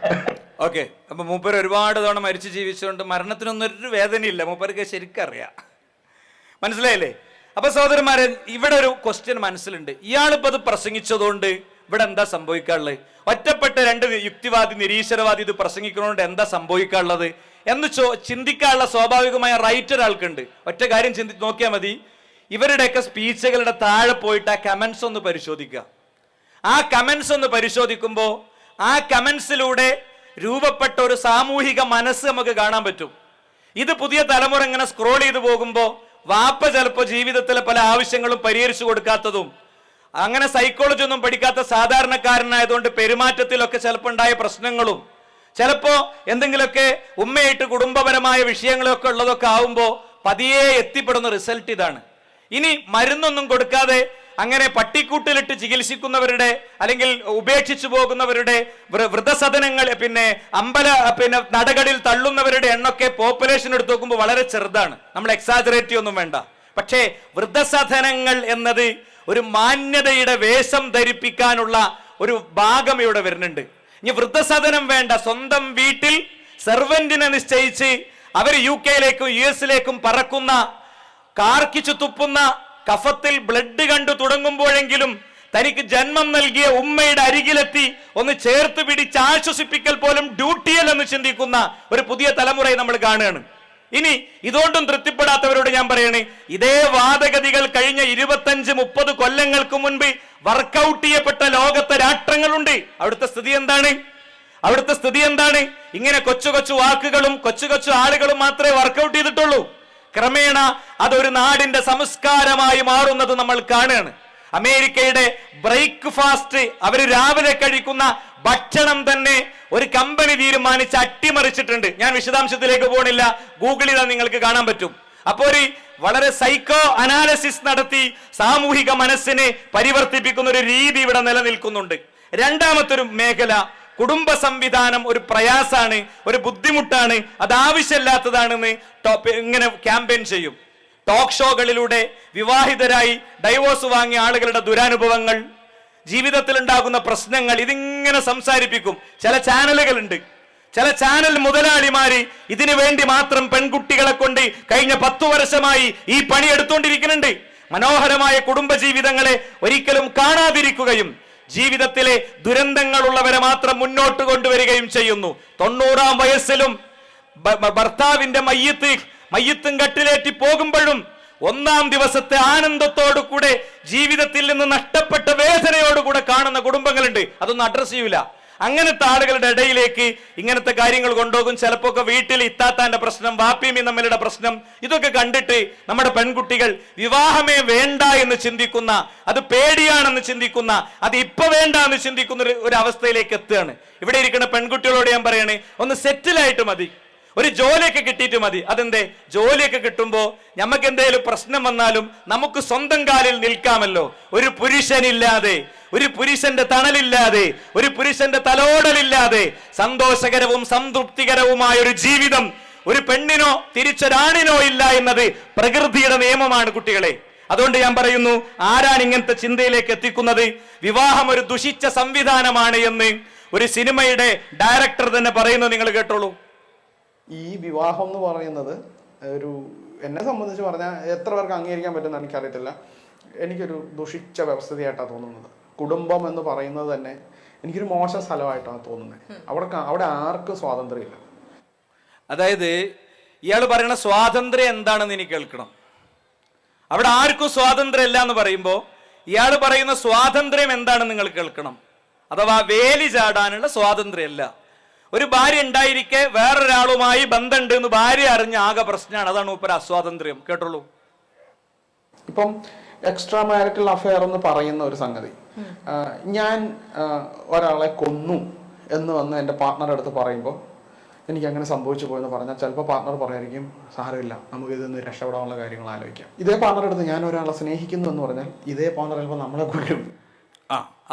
ഓക്കെ, അപ്പൊ മൂപ്പര് ഒരുപാട് തവണ മരിച്ചു ജീവിച്ചുകൊണ്ട് മരണത്തിനൊന്നും ഒരു വേദനയില്ല. മൂപ്പർക്ക് ശരിക്കറിയാം. മനസ്സിലായില്ലേ? അപ്പൊ സഹോദരന്മാരെ, ഇവിടെ ഒരു ക്വസ്റ്റ്യൻ മനസ്സിലുണ്ട്. ഇയാളിപ്പോ അത് പ്രസംഗിച്ചതുകൊണ്ട് ഇവിടെ എന്താ സംഭവിക്കാനുള്ളത്? ഒറ്റപ്പെട്ട രണ്ട് യുക്തിവാദി നിരീശ്വരവാദി ഇത് പ്രസംഗിക്കുന്നതുകൊണ്ട് എന്താ സംഭവിക്കാനുള്ളത് എന്ന് ചിന്തിക്കാനുള്ള സ്വാഭാവികമായ റൈറ്റ് ഒരാൾക്കുണ്ട്. ഒറ്റ കാര്യം നോക്കിയാൽ മതി. ഇവരുടെയൊക്കെ സ്പീച്ചുകളുടെ താഴെ പോയിട്ട് ആ കമന്റ്സ് ഒന്ന് പരിശോധിക്കുക. ആ കമന്റ്സ് ഒന്ന് പരിശോധിക്കുമ്പോൾ ആ കമന്റ്സിലൂടെ രൂപപ്പെട്ട ഒരു സാമൂഹിക മനസ്സ് നമുക്ക് കാണാൻ പറ്റും. ഇത് പുതിയ തലമുറ ഇങ്ങനെ സ്ക്രോൾ ചെയ്തു പോകുമ്പോൾ വാപ്പ ചിലപ്പോൾ ജീവിതത്തിലെ പല ആവശ്യങ്ങളും പരിഹരിച്ചു കൊടുക്കാത്തതും, അങ്ങനെ സൈക്കോളജി ഒന്നും പഠിക്കാത്ത സാധാരണക്കാരനായതുകൊണ്ട് പെരുമാറ്റത്തിലൊക്കെ ചിലപ്പോൾ ഉണ്ടായ പ്രശ്നങ്ങളും, ചിലപ്പോ എന്തെങ്കിലുമൊക്കെ ഉമ്മയായിട്ട് കുടുംബപരമായ വിഷയങ്ങളൊക്കെ ഉള്ളതൊക്കെ ആവുമ്പോൾ പതിയെ എത്തിപ്പെടുന്ന റിസൾട്ട് ഇതാണ്. ഇനി മരുന്നൊന്നും കൊടുക്കാതെ അങ്ങനെ പട്ടിക്കൂട്ടിലിട്ട് ചികിത്സിക്കുന്നവരുടെ അല്ലെങ്കിൽ ഉപേക്ഷിച്ചു പോകുന്നവരുടെ വൃദ്ധസദനങ്ങൾ നടകളിൽ തള്ളുന്നവരുടെ എണ്ണൊക്കെ പോപ്പുലേഷൻ എടുത്ത് നോക്കുമ്പോൾ വളരെ ചെറുതാണ്. നമ്മൾ എക്സാജറേറ്റ് ഒന്നും വേണ്ട. പക്ഷേ വൃദ്ധസദനങ്ങൾ എന്നത് ഒരു മാന്യതയുടെ വേഷം ധരിപ്പിക്കാനുള്ള ഒരു ഭാഗം ഇവിടെ വരുന്നുണ്ട്. ഇനി വൃദ്ധസദനം വേണ്ട, സ്വന്തം വീട്ടിൽ സെർവന്റിനെ നിശ്ചയിച്ച് അവർ UK-യിലേക്കും US-ലേക്കും പറക്കുന്ന, കാർക്കിച്ചു തുപ്പുന്ന, കഫത്തിൽ ബ്ലഡ് കണ്ടു തുടങ്ങുമ്പോഴെങ്കിലും തനിക്ക് ജന്മം നൽകിയ ഉമ്മയുടെ അരികിലെത്തി ഒന്ന് ചേർത്ത് പിടിച്ച് ആശ്വസിപ്പിക്കൽ പോലും ഡ്യൂട്ടിയല്ലെന്ന് ചിന്തിക്കുന്ന ഒരു പുതിയ തലമുറയെ നമ്മൾ കാണുകയാണ്. ഇനി ഇതുകൊണ്ടും തൃപ്തിപ്പെടാത്തവരോട് ഞാൻ പറയണേ, ഇതേ വാദഗതികൾ കഴിഞ്ഞ 25-30 കൊല്ലങ്ങൾക്ക് മുൻപ് വർക്കൗട്ട് ചെയ്യപ്പെട്ട ലോകത്തെ രാഷ്ട്രങ്ങളുണ്ട്. അവിടുത്തെ സ്ഥിതി എന്താണ്? ഇങ്ങനെ കൊച്ചു കൊച്ചു വാക്കുകളും കൊച്ചു കൊച്ചു ആളുകളും മാത്രമേ വർക്കൗട്ട് ചെയ്തിട്ടുള്ളൂ. ക്രമേണ അതൊരു നാടിന്റെ സംസ്കാരമായി മാറുന്നത് നമ്മൾ കാണുകയാണ്. അമേരിക്കയുടെ ബ്രേക്ക്ഫാസ്റ്റ്, അവർ രാവിലെ കഴിക്കുന്ന ഭക്ഷണം തന്നെ ഒരു കമ്പനി തീരുമാനിച്ച് അട്ടിമറിച്ചിട്ടുണ്ട്. ഞാൻ വിശദാംശത്തിലേക്ക് പോകണില്ല, ഗൂഗിൾ ചെയ്താൽ നിങ്ങൾക്ക് കാണാൻ പറ്റും. അപ്പോ ഒരു വളരെ സൈക്കോ അനാലിസിസ് നടത്തി സാമൂഹിക മനസ്സിനെ പരിവർത്തിപ്പിക്കുന്ന ഒരു രീതി ഇവിടെ നിലനിൽക്കുന്നുണ്ട്. രണ്ടാമത്തൊരു മേഖല, കുടുംബ സംവിധാനം ഒരു പ്രയാസാണ്, ഒരു ബുദ്ധിമുട്ടാണ്, അത് ആവശ്യമില്ലാത്തതാണെന്ന് ഇങ്ങനെ ക്യാമ്പയിൻ ചെയ്യും. ടോക്ക് ഷോകളിലൂടെ വിവാഹിതരായി ഡൈവോഴ്സ് വാങ്ങിയ ആളുകളുടെ ദുരനുഭവങ്ങൾ, ജീവിതത്തിൽ ഉണ്ടാകുന്ന പ്രശ്നങ്ങൾ ഇതിങ്ങനെ സംസാരിപ്പിക്കും. ചില ചാനലുകളുണ്ട്, ചില ചാനൽ മുതലാളിമാര് ഇതിനു വേണ്ടി മാത്രം പെൺകുട്ടികളെ കൊണ്ട് കഴിഞ്ഞ 10 വർഷമായി ഈ പണി എടുത്തുകൊണ്ടിരിക്കുന്നുണ്ട്. മനോഹരമായ കുടുംബ ജീവിതങ്ങളെ ഒരിക്കലും കാണാതിരിക്കുകയും ജീവിതത്തിലെ ദുരന്തങ്ങളുള്ളവരെ മാത്രം മുന്നോട്ട് കൊണ്ടുവരികയും ചെയ്യുന്നു. 90-ാം വയസ്സിലും ഭർത്താവിന്റെ മയ്യത്തും കട്ടിലേറ്റി പോകുമ്പോഴും 1-ാം ദിവസത്തെ ആനന്ദത്തോടു കൂടെ ജീവിതത്തിൽ നിന്ന് നഷ്ടപ്പെട്ട വേദനയോടുകൂടെ കാണുന്ന കുടുംബങ്ങളുണ്ട്. അതൊന്നും അഡ്രസ് ചെയ്യൂല. അങ്ങനത്തെ ആളുകളുടെ ഇടയിലേക്ക് ഇങ്ങനത്തെ കാര്യങ്ങൾ കൊണ്ടുപോകും. ചിലപ്പോ വീട്ടിൽ ഇത്താത്താന്റെ പ്രശ്നം, വാപ്പിയും തമ്മിലുള്ള പ്രശ്നം, ഇതൊക്കെ കണ്ടിട്ട് നമ്മുടെ പെൺകുട്ടികൾ വിവാഹമേ വേണ്ട എന്ന് ചിന്തിക്കുന്ന, അത് പേടിയാണെന്ന് ചിന്തിക്കുന്ന, അത് ഇപ്പൊ വേണ്ട എന്ന് ചിന്തിക്കുന്ന ഒരു അവസ്ഥയിലേക്ക് എത്തുകയാണ്. ഇവിടെ ഇരിക്കുന്ന പെൺകുട്ടികളോട് ഞാൻ പറയണേ, ഒന്ന് സെറ്റിലായിട്ട് മതി, ഒരു ജോലിയൊക്കെ കിട്ടിയിട്ട് മതി. അതെന്തേ, ജോലിയൊക്കെ കിട്ടുമ്പോ നമുക്ക് എന്തെങ്കിലും പ്രശ്നം വന്നാലും നമുക്ക് സ്വന്തം കാലിൽ നിൽക്കാമല്ലോ. ഒരു പുരുഷനില്ലാതെ, ഒരു പുരുഷന്റെ തണലില്ലാതെ, ഒരു പുരുഷന്റെ തലോടലില്ലാതെ സന്തോഷകരവും സംതൃപ്തികരവുമായ ഒരു ജീവിതം ഒരു പെണ്ണിനോ തിരിച്ചൊരാണിനോ ഇല്ല എന്നത് പ്രകൃതിയുടെ നിയമമാണ് കുട്ടികളെ. അതുകൊണ്ട് ഞാൻ പറയുന്നു, ആരാണ് ഇങ്ങനത്തെ ചിന്തയിലേക്ക് എത്തിക്കുന്നത്? വിവാഹം ഒരു ദുഷിച്ച സംവിധാനമാണ് എന്ന് ഒരു സിനിമയുടെ ഡയറക്ടർ തന്നെ പറയുന്നത് നിങ്ങൾ കേട്ടോളൂ. ഈ വിവാഹം എന്ന് പറയുന്നത് എന്നെ സംബന്ധിച്ച് പറഞ്ഞാൽ എത്ര പേർക്ക് അംഗീകരിക്കാൻ പറ്റുമെന്ന് എനിക്കറിയത്തില്ല. എനിക്കൊരു ദുഷിച്ച വ്യവസ്ഥയായിട്ടാണ് തോന്നുന്നത്. കുടുംബം എന്ന് പറയുന്നത് തന്നെ എനിക്കൊരു മോശം സ്ഥലമായിട്ടാണ് തോന്നുന്നത്. അവിടെ ആർക്കും സ്വാതന്ത്ര്യമില്ല. അതായത് ഇയാൾ പറയുന്ന സ്വാതന്ത്ര്യം എന്താണെന്ന് ഇനി കേൾക്കണം. അവിടെ ആർക്കും സ്വാതന്ത്ര്യം ഇല്ല എന്ന് പറയുമ്പോൾ ഇയാൾ പറയുന്ന സ്വാതന്ത്ര്യം എന്താണെന്ന് നിങ്ങൾ കേൾക്കണം. അഥവാ വേലി ചാടാനുള്ള സ്വാതന്ത്ര്യമല്ല. ഒരു ഭാര്യ ഉണ്ടായിരിക്കെ വേറൊരാളുമായി ബന്ധമുണ്ട് എന്ന് ഭാര്യ അറിഞ്ഞ ആകെ പ്രശ്നമാണ്. അതാണ് ഇപ്പൊ അസ്വാതന്ത്ര്യം. കേട്ടോളൂ. ഇപ്പം എക്സ്ട്രാ മാരിറ്റൽ അഫെയർ എന്ന് പറയുന്ന ഒരു സംഗതി, ഞാൻ ഒരാളെ കൊന്നു എന്ന് വന്ന് എൻ്റെ പാർട്ട്ണറുടെ അടുത്ത് പറയുമ്പോൾ എനിക്ക് അങ്ങനെ സംഭവിച്ചു പോയെന്ന് പറഞ്ഞാൽ ചിലപ്പോൾ പാർട്ട്ണർ പറയായിരിക്കും, സാരമില്ല, നമുക്ക് ഇതിൽ രക്ഷപ്പെടാനുള്ള കാര്യങ്ങൾ ആലോചിക്കാം. ഇതേ പാർട്ട്ണറുടെ അടുത്ത് ഞാൻ ഒരാളെ സ്നേഹിക്കുന്നു എന്ന് പറഞ്ഞാൽ ഇതേ പാർട്ട്ണർ ചിലപ്പോൾ നമ്മളെ കൊല്ലും.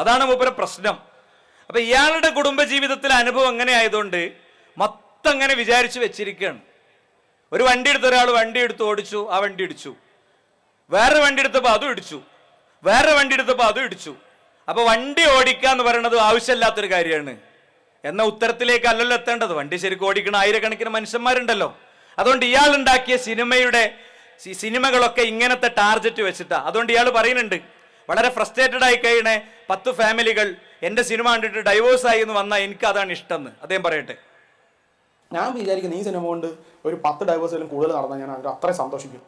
അതാണ് മൂപ്പരെ പ്രശ്നം. അപ്പൊ ഇയാളുടെ കുടുംബജീവിതത്തിലെ അനുഭവം എങ്ങനെ ആയതുകൊണ്ട് മൊത്തം അങ്ങനെ വിചാരിച്ചു വെച്ചിരിക്കുകയാണ്. ഒരു വണ്ടി എടുത്ത ഒരാൾ വണ്ടി എടുത്ത് ഓടിച്ചു, ആ വണ്ടി ഇടിച്ചു. വേറെ വണ്ടി എടുത്തപ്പോൾ അതും ഇടിച്ചു. വേറെ വണ്ടി എടുത്തപ്പോൾ അതും ഇടിച്ചു. അപ്പൊ വണ്ടി ഓടിക്കുക എന്ന് പറയുന്നത് ആവശ്യമില്ലാത്തൊരു കാര്യമാണ് എന്ന ഉത്തരത്തിലേക്ക് അല്ലല്ലോ എത്തേണ്ടത്. വണ്ടി ശരിക്കും ഓടിക്കണ ആയിരക്കണക്കിന് മനുഷ്യന്മാരുണ്ടല്ലോ. അതുകൊണ്ട് ഇയാൾ ഉണ്ടാക്കിയ സിനിമകളൊക്കെ ഇങ്ങനത്തെ ടാർഗറ്റ് വെച്ചിട്ടാ. അതുകൊണ്ട് ഇയാൾ പറയുന്നുണ്ട്, വളരെ ഫ്രസ്ട്രേറ്റഡ് ആയി കഴിയണേ 10 ഫാമിലികൾ എന്റെ സിനിമ കണ്ടിട്ട് ഡൈവോഴ്സ് ആയി എന്ന് വന്നാൽ എനിക്ക് അതാണ് ഇഷ്ടം എന്ന് അദ്ദേഹം പറയട്ടെ. ഞാൻ വിചാരിക്കുന്നു ഈ സിനിമ കൊണ്ട് ഒരു 10 ഡൈവോഴ്സിലും കൂടുതൽ നടന്നാൽ ഞാൻ അതിൽ അത്രയും സന്തോഷിക്കും.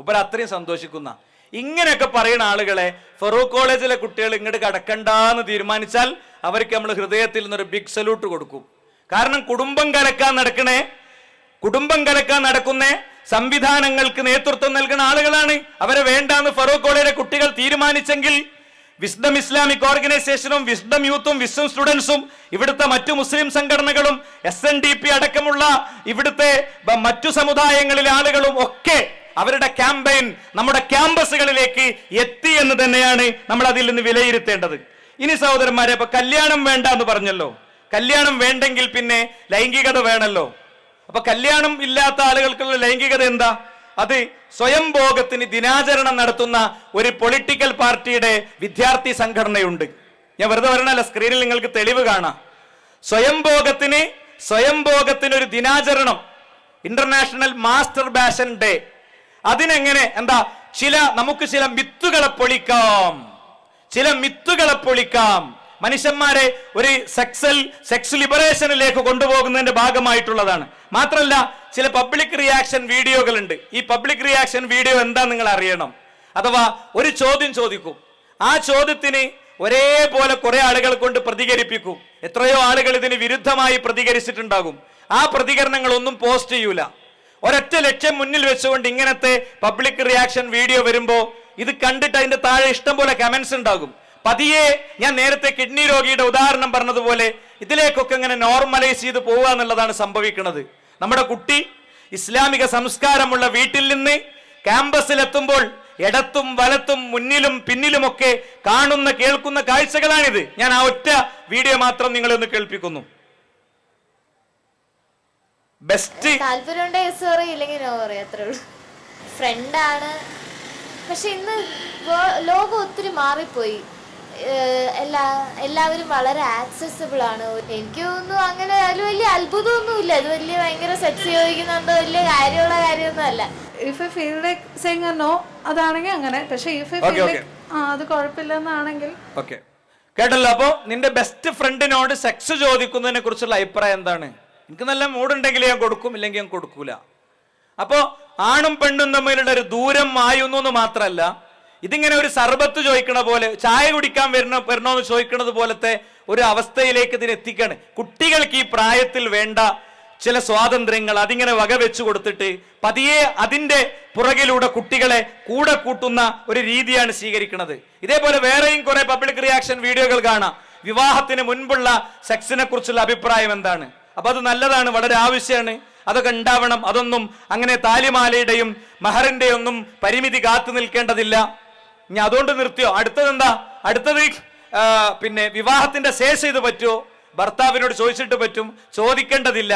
ഉപ്പര അത്രയും സന്തോഷിക്കുന്ന ഇങ്ങനെയൊക്കെ പറയുന്ന ആളുകളെ ഫറൂഖ് കോളേജിലെ കുട്ടികൾ ഇങ്ങോട്ട് കടക്കണ്ടെന്ന് തീരുമാനിച്ചാൽ അവർക്ക് നമ്മൾ ഹൃദയത്തിൽ നിന്നൊരു ബിഗ് സല്യൂട്ട് കൊടുക്കും. കാരണം കുടുംബം കലക്കാൻ നടക്കുന്ന സംവിധാനങ്ങൾക്ക് നേതൃത്വം നൽകുന്ന ആളുകളാണ്. അവരെ വേണ്ടാന്ന് ഫറൂഖ് കോളേജിലെ കുട്ടികൾ തീരുമാനിച്ചെങ്കിൽ വിസ്ഡം ഇസ്ലാമിക് ഓർഗനൈസേഷനും വിസ്ഡം യൂത്തും വിസ്ഡം സ്റ്റുഡൻസും ഇവിടുത്തെ മറ്റു മുസ്ലിം സംഘടനകളും SNDP അടക്കമുള്ള ഇവിടുത്തെ മറ്റു സമുദായങ്ങളിലെ ആളുകളും ഒക്കെ അവരുടെ ക്യാമ്പയിൻ നമ്മുടെ ക്യാമ്പസുകളിലേക്ക് എത്തി എന്ന് തന്നെയാണ് നമ്മൾ അതിൽ നിന്ന് വിലയിരുത്തേണ്ടത്. ഇനി സഹോദരന്മാരെ, അപ്പൊ കല്യാണം വേണ്ട എന്ന് പറഞ്ഞല്ലോ. കല്യാണം വേണ്ടെങ്കിൽ പിന്നെ ലൈംഗികത വേണമല്ലോ. അപ്പൊ കല്യാണം ഇല്ലാത്ത ആളുകൾക്കുള്ള ലൈംഗികത എന്താ? അത് സ്വയംഭോഗത്തിന് ദിനാചരണം നടത്തുന്ന ഒരു പൊളിറ്റിക്കൽ പാർട്ടിയുടെ വിദ്യാർത്ഥി സംഘടനയുണ്ട്. ഞാൻ വെറുതെ പറയണല്ല, സ്ക്രീനിൽ നിങ്ങൾക്ക് തെളിവ് കാണാം. സ്വയംഭോഗത്തിന് ഒരു ദിനാചരണം, ഇന്റർനാഷണൽ മാസ്റ്റർബേഷൻ ഡേ. അതിനെങ്ങനെ നമുക്ക് ചില മിത്തുകളെ പൊളിക്കാം. മനുഷ്യന്മാരെ ഒരു സെക്സ് ലിബറേഷനിലേക്ക് കൊണ്ടുപോകുന്നതിന്റെ ഭാഗമായിട്ടുള്ളതാണ്. മാത്രമല്ല ചില പബ്ലിക് റിയാക്ഷൻ വീഡിയോകളുണ്ട്. ഈ പബ്ലിക് റിയാക്ഷൻ വീഡിയോ എന്താ നിങ്ങൾ അറിയണം. അഥവാ ഒരു ചോദ്യം ചോദിക്കും, ആ ചോദ്യത്തിന് ഒരേപോലെ കുറെ ആളുകൾ കൊണ്ട് പ്രതികരിപ്പിക്കും. എത്രയോ ആളുകൾ ഇതിന് വിരുദ്ധമായി പ്രതികരിച്ചിട്ടുണ്ടാകും. ആ പ്രതികരണങ്ങളൊന്നും പോസ്റ്റ് ചെയ്യൂല. ഒരൊറ്റ ലക്ഷ്യം മുന്നിൽ വെച്ചുകൊണ്ട് ഇങ്ങനത്തെ പബ്ലിക് റിയാക്ഷൻ വീഡിയോ വരുമ്പോ ഇത് കണ്ടിട്ട് അതിന്റെ താഴെ ഇഷ്ടം പോലെ കമന്റ്സ് ഉണ്ടാകും. പതിയെ ഞാൻ നേരത്തെ കിഡ്നി രോഗിയുടെ ഉദാഹരണം പറഞ്ഞതുപോലെ ഇതിലേക്കൊക്കെ ഇങ്ങനെ നോർമലൈസ് ചെയ്ത് പോവുക എന്നുള്ളതാണ് സംഭവിക്കുന്നത്. നമ്മുടെ കുട്ടി ഇസ്ലാമിക സംസ്കാരമുള്ള വീട്ടിൽ നിന്ന് ക്യാമ്പസിലെത്തുമ്പോൾ ഇടത്തും വലത്തും മുന്നിലും പിന്നിലുമൊക്കെ കാണുന്ന കേൾക്കുന്ന കാഴ്ചകളാണിത്. ഞാൻ ആ ഒറ്റ വീഡിയോ മാത്രം നിങ്ങളെ ഒന്ന് കേൾപ്പിക്കുന്നു. ബെസ്റ്റ് താല്പര്യമുണ്ടെങ്കിൽ യെസ് പറയും, ഇല്ലെങ്കിൽ നോ പറയും, അത്രേ ഉള്ളൂ. ഫ്രണ്ടാണ്. പക്ഷെ ഇന്ന് ലോകം ഒത്തിരി മാറിപ്പോയി. എല്ലാവരും വളരെ ആക്സസിബിൾ ആണ്. എനിക്ക് തോന്നുന്നു അങ്ങനെ അതിൽ വലിയ അത്ഭുതമൊന്നുമില്ല. അത് വലിയ ഭയങ്കര സെക്സ് ചോദിക്കുന്നുണ്ടോ വലിയ കാര്യമുള്ള കാര്യമൊന്നും അല്ല. If I feel like saying no അതാണെങ്കിൽ അങ്ങനെ. പക്ഷെ ഇഫ് ഐ ഫീൽ ലൈക്ക് അത് കുഴപ്പമില്ലെന്നാണെങ്കിൽ ഓക്കെ. കേട്ടല്ലോ. അപ്പോ നിന്റെ ബെസ്റ്റ് ഫ്രണ്ടിനോട് സെക്സ് ചോദിക്കുന്നതിനെ കുറിച്ചുള്ള അഭിപ്രായം എന്താണ്? എനിക്ക് നല്ല മൂടുണ്ടെങ്കിൽ ഞാൻ കൊടുക്കും, ഇല്ലെങ്കിൽ ഞാൻ കൊടുക്കൂല. അപ്പോ ആണും പെണ്ണും തമ്മിലുള്ള ഒരു ദൂരം മായുന്നു എന്ന് മാത്രമല്ല, ഇതിങ്ങനെ ഒരു സർബത്ത് ചോദിക്കണ പോലെ, ചായ കുടിക്കാൻ വരണോന്ന് ചോദിക്കുന്നത് പോലത്തെ ഒരു അവസ്ഥയിലേക്ക് ഇതിനെ എത്തിക്കാണ്. കുട്ടികൾക്ക് ഈ പ്രായത്തിൽ വേണ്ട ചില സ്വാതന്ത്ര്യങ്ങൾ അതിങ്ങനെ വകവെച്ചു കൊടുത്തിട്ട് പതിയെ അതിന്റെ പുറകിലൂടെ കുട്ടികളെ കൂടെ കൂട്ടുന്ന ഒരു രീതിയാണ് സ്വീകരിക്കുന്നത്. ഇതേപോലെ വേറെയും കുറെ പബ്ലിക് റിയാക്ഷൻ വീഡിയോകൾ കാണാം. വിവാഹത്തിന് മുൻപുള്ള സെക്സിനെ കുറിച്ചുള്ള അഭിപ്രായം എന്താണ്? അപ്പൊ അത് നല്ലതാണ്, വളരെ ആവശ്യമാണ്, അതൊക്കെ ഉണ്ടാവണം. അതൊന്നും അങ്ങനെ താലിമാലയുടെയും മഹറിന്റെ ഒന്നും പരിമിതി കാത്തു നിൽക്കേണ്ടതില്ല. ഇനി അതുകൊണ്ട് നിർത്തിയോ? അടുത്തതെന്താ? അടുത്തത് പിന്നെ വിവാഹത്തിന്റെ ശേഷം ഇത് പറ്റുമോ? ഭർത്താവിനോട് ചോദിച്ചിട്ട് പറ്റും, ചോദിക്കേണ്ടതില്ല.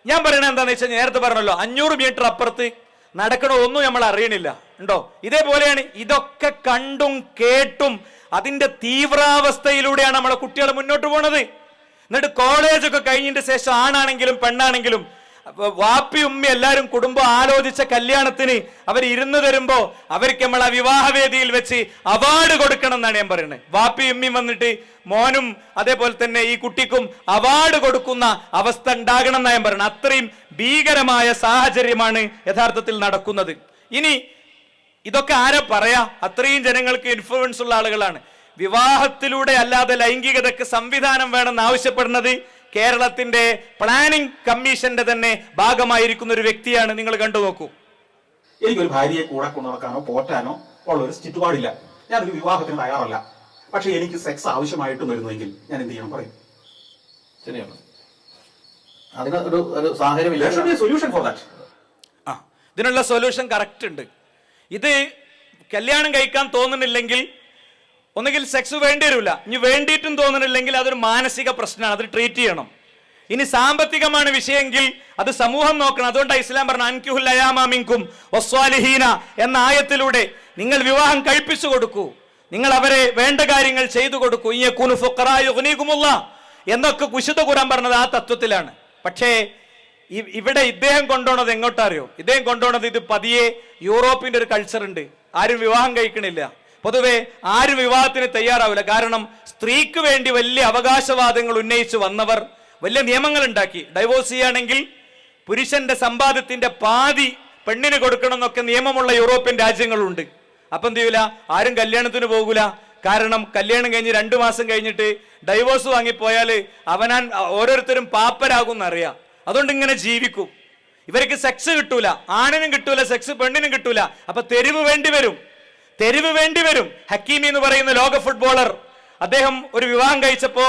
ഞാൻ പറയണത് എന്താണെന്ന് വെച്ചാൽ, നേരത്തെ പറഞ്ഞല്ലോ 500 മീറ്റർ അപ്പുറത്ത് നടക്കണതൊന്നും നമ്മൾ അറിയണില്ല ഉണ്ടോ? ഇതേപോലെയാണ്. ഇതൊക്കെ കണ്ടും കേട്ടും അതിന്റെ തീവ്രാവസ്ഥയിലൂടെയാണ് നമ്മളെ കുട്ടികൾ മുന്നോട്ട് പോണത്. എന്നിട്ട് കോളേജൊക്കെ കഴിഞ്ഞതിന്റെ ശേഷം ആണാണെങ്കിലും പെണ്ണാണെങ്കിലും വാപ്പി ഉമ്മി എല്ലാവരും കുടുംബം ആലോചിച്ച കല്യാണത്തിന് അവർ ഇരുന്ന് തരുമ്പോ അവർക്ക് നമ്മൾ ആ വിവാഹവേദിയിൽ വെച്ച് അവാർഡ് കൊടുക്കണം എന്നാണ് ഞാൻ പറയുന്നത്. വാപ്പി ഉമ്മി വന്നിട്ട് മോനും അതേപോലെ തന്നെ ഈ കുട്ടിക്കും അവാർഡ് കൊടുക്കുന്ന അവസ്ഥ ഉണ്ടാകണം എന്നാണ് ഞാൻ പറയുന്നത്. അത്രയും ഭീകരമായ സാഹചര്യമാണ് യഥാർത്ഥത്തിൽ നടക്കുന്നത്. ഇനി ഇതൊക്കെ ആരാ പറയാ? അത്രയും ജനങ്ങൾക്ക് ഇൻഫ്ലുവൻസ് ഉള്ള ആളുകളാണ്. വിവാഹത്തിലൂടെ അല്ലാതെ ലൈംഗികതയ്ക്ക് സംവിധാനം വേണമെന്ന് ആവശ്യപ്പെടുന്നത് കേരളത്തിന്റെ പ്ലാനിംഗ് കമ്മീഷന്റെ തന്നെ ഭാഗമായിരിക്കുന്ന ഒരു വ്യക്തിയാണ്. നിങ്ങൾ കണ്ടു നോക്കൂ. എനിക്കൊരു ഭാര്യയെ കൂടെ കൊണ്ടു നടക്കാനോ പോറ്റാനോ ഉള്ള ഒരു ചുറ്റുപാടില്ല. ഞാനൊരു വിവാഹത്തിന് തയ്യാറല്ല. പക്ഷെ എനിക്ക് സെക്സ് ആവശ്യമായിട്ട് വരുന്നുവെങ്കിൽ ഞാൻ എന്ത് ചെയ്യണം പറയും? ശരിയാണ്. അതിന് ഒരു സാഹചര്യം സൊല്യൂഷൻ ഫോർ ദാറ്റ്. ഇതിനുള്ള സൊല്യൂഷൻ കറക്റ്റ് ഉണ്ട്. ഇത് കല്യാണം കഴിക്കാൻ തോന്നുന്നില്ലെങ്കിൽ ഒന്നുകിൽ സെക്സ് വേണ്ടി വരില്ല. ഇനി വേണ്ടിയിട്ടും തോന്നുന്നില്ലെങ്കിൽ അതൊരു മാനസിക പ്രശ്നമാണ്, അത് ട്രീറ്റ് ചെയ്യണം. ഇനി സാമ്പത്തികമാണ് വിഷയമെങ്കിൽ അത് സമൂഹം നോക്കണം. അതുകൊണ്ടാണ് ഇസ്ലാം പറഞ്ഞ അൻകിഹുൽ അയാമ മിൻകും വസ്വാലിഹീന എന്ന ആയത്തിലൂടെ നിങ്ങൾ വിവാഹം കഴിപ്പിച്ചു കൊടുക്കൂ, നിങ്ങൾ അവരെ വേണ്ട കാര്യങ്ങൾ ചെയ്തു കൊടുക്കൂ. ഇയകുനു ഫുഖറാ യുഗ്നികുമുല്ലാഹ് എന്നൊക്കെ വിശുദ്ധ ഖുർആൻ പറഞ്ഞത് ആ തത്വത്തിലാണ്. പക്ഷേ ഇവിടെ ഇദ്ദേഹം കൊണ്ടുപോണത് എങ്ങോട്ടറിയോ? ഇദ്ദേഹം കൊണ്ടുപോണത് ഇത് പതിയെ യൂറോപ്പിന്റെ ഒരു കൾച്ചർ ഉണ്ട്. ആരും വിവാഹം കഴിക്കണില്ല, പൊതുവെ ആരും വിവാഹത്തിന് തയ്യാറാവില്ല. കാരണം സ്ത്രീക്ക് വേണ്ടി വലിയ അവകാശവാദങ്ങൾ ഉന്നയിച്ചു വന്നവർ വലിയ നിയമങ്ങൾ ഉണ്ടാക്കി. ഡൈവോഴ്സ് ചെയ്യുകയാണെങ്കിൽ പുരുഷന്റെ സമ്പാദ്യത്തിന്റെ പാതി പെണ്ണിന് കൊടുക്കണം എന്നൊക്കെ നിയമമുള്ള യൂറോപ്യൻ രാജ്യങ്ങളുണ്ട്. അപ്പം എന്ത് ചെയ്യൂല? ആരും കല്യാണത്തിന് പോകൂല. കാരണം കല്യാണം കഴിഞ്ഞ് 2 മാസം കഴിഞ്ഞിട്ട് ഡൈവോഴ്സ് വാങ്ങിപ്പോയാൽ അവനാൻ ഓരോരുത്തരും പാപ്പരാകും എന്നറിയാം. അതുകൊണ്ട് ഇങ്ങനെ ജീവിക്കും. ഇവർക്ക് സെക്സ് കിട്ടൂല, ആണിനും കിട്ടൂല സെക്സ്, പെണ്ണിനും കിട്ടൂല. അപ്പൊ തെരുവ് വേണ്ടി വരും. ഹക്കീമി എന്ന് പറയുന്ന ലോക ഫുട്ബോളർ, അദ്ദേഹം ഒരു വിവാഹം കഴിച്ചപ്പോ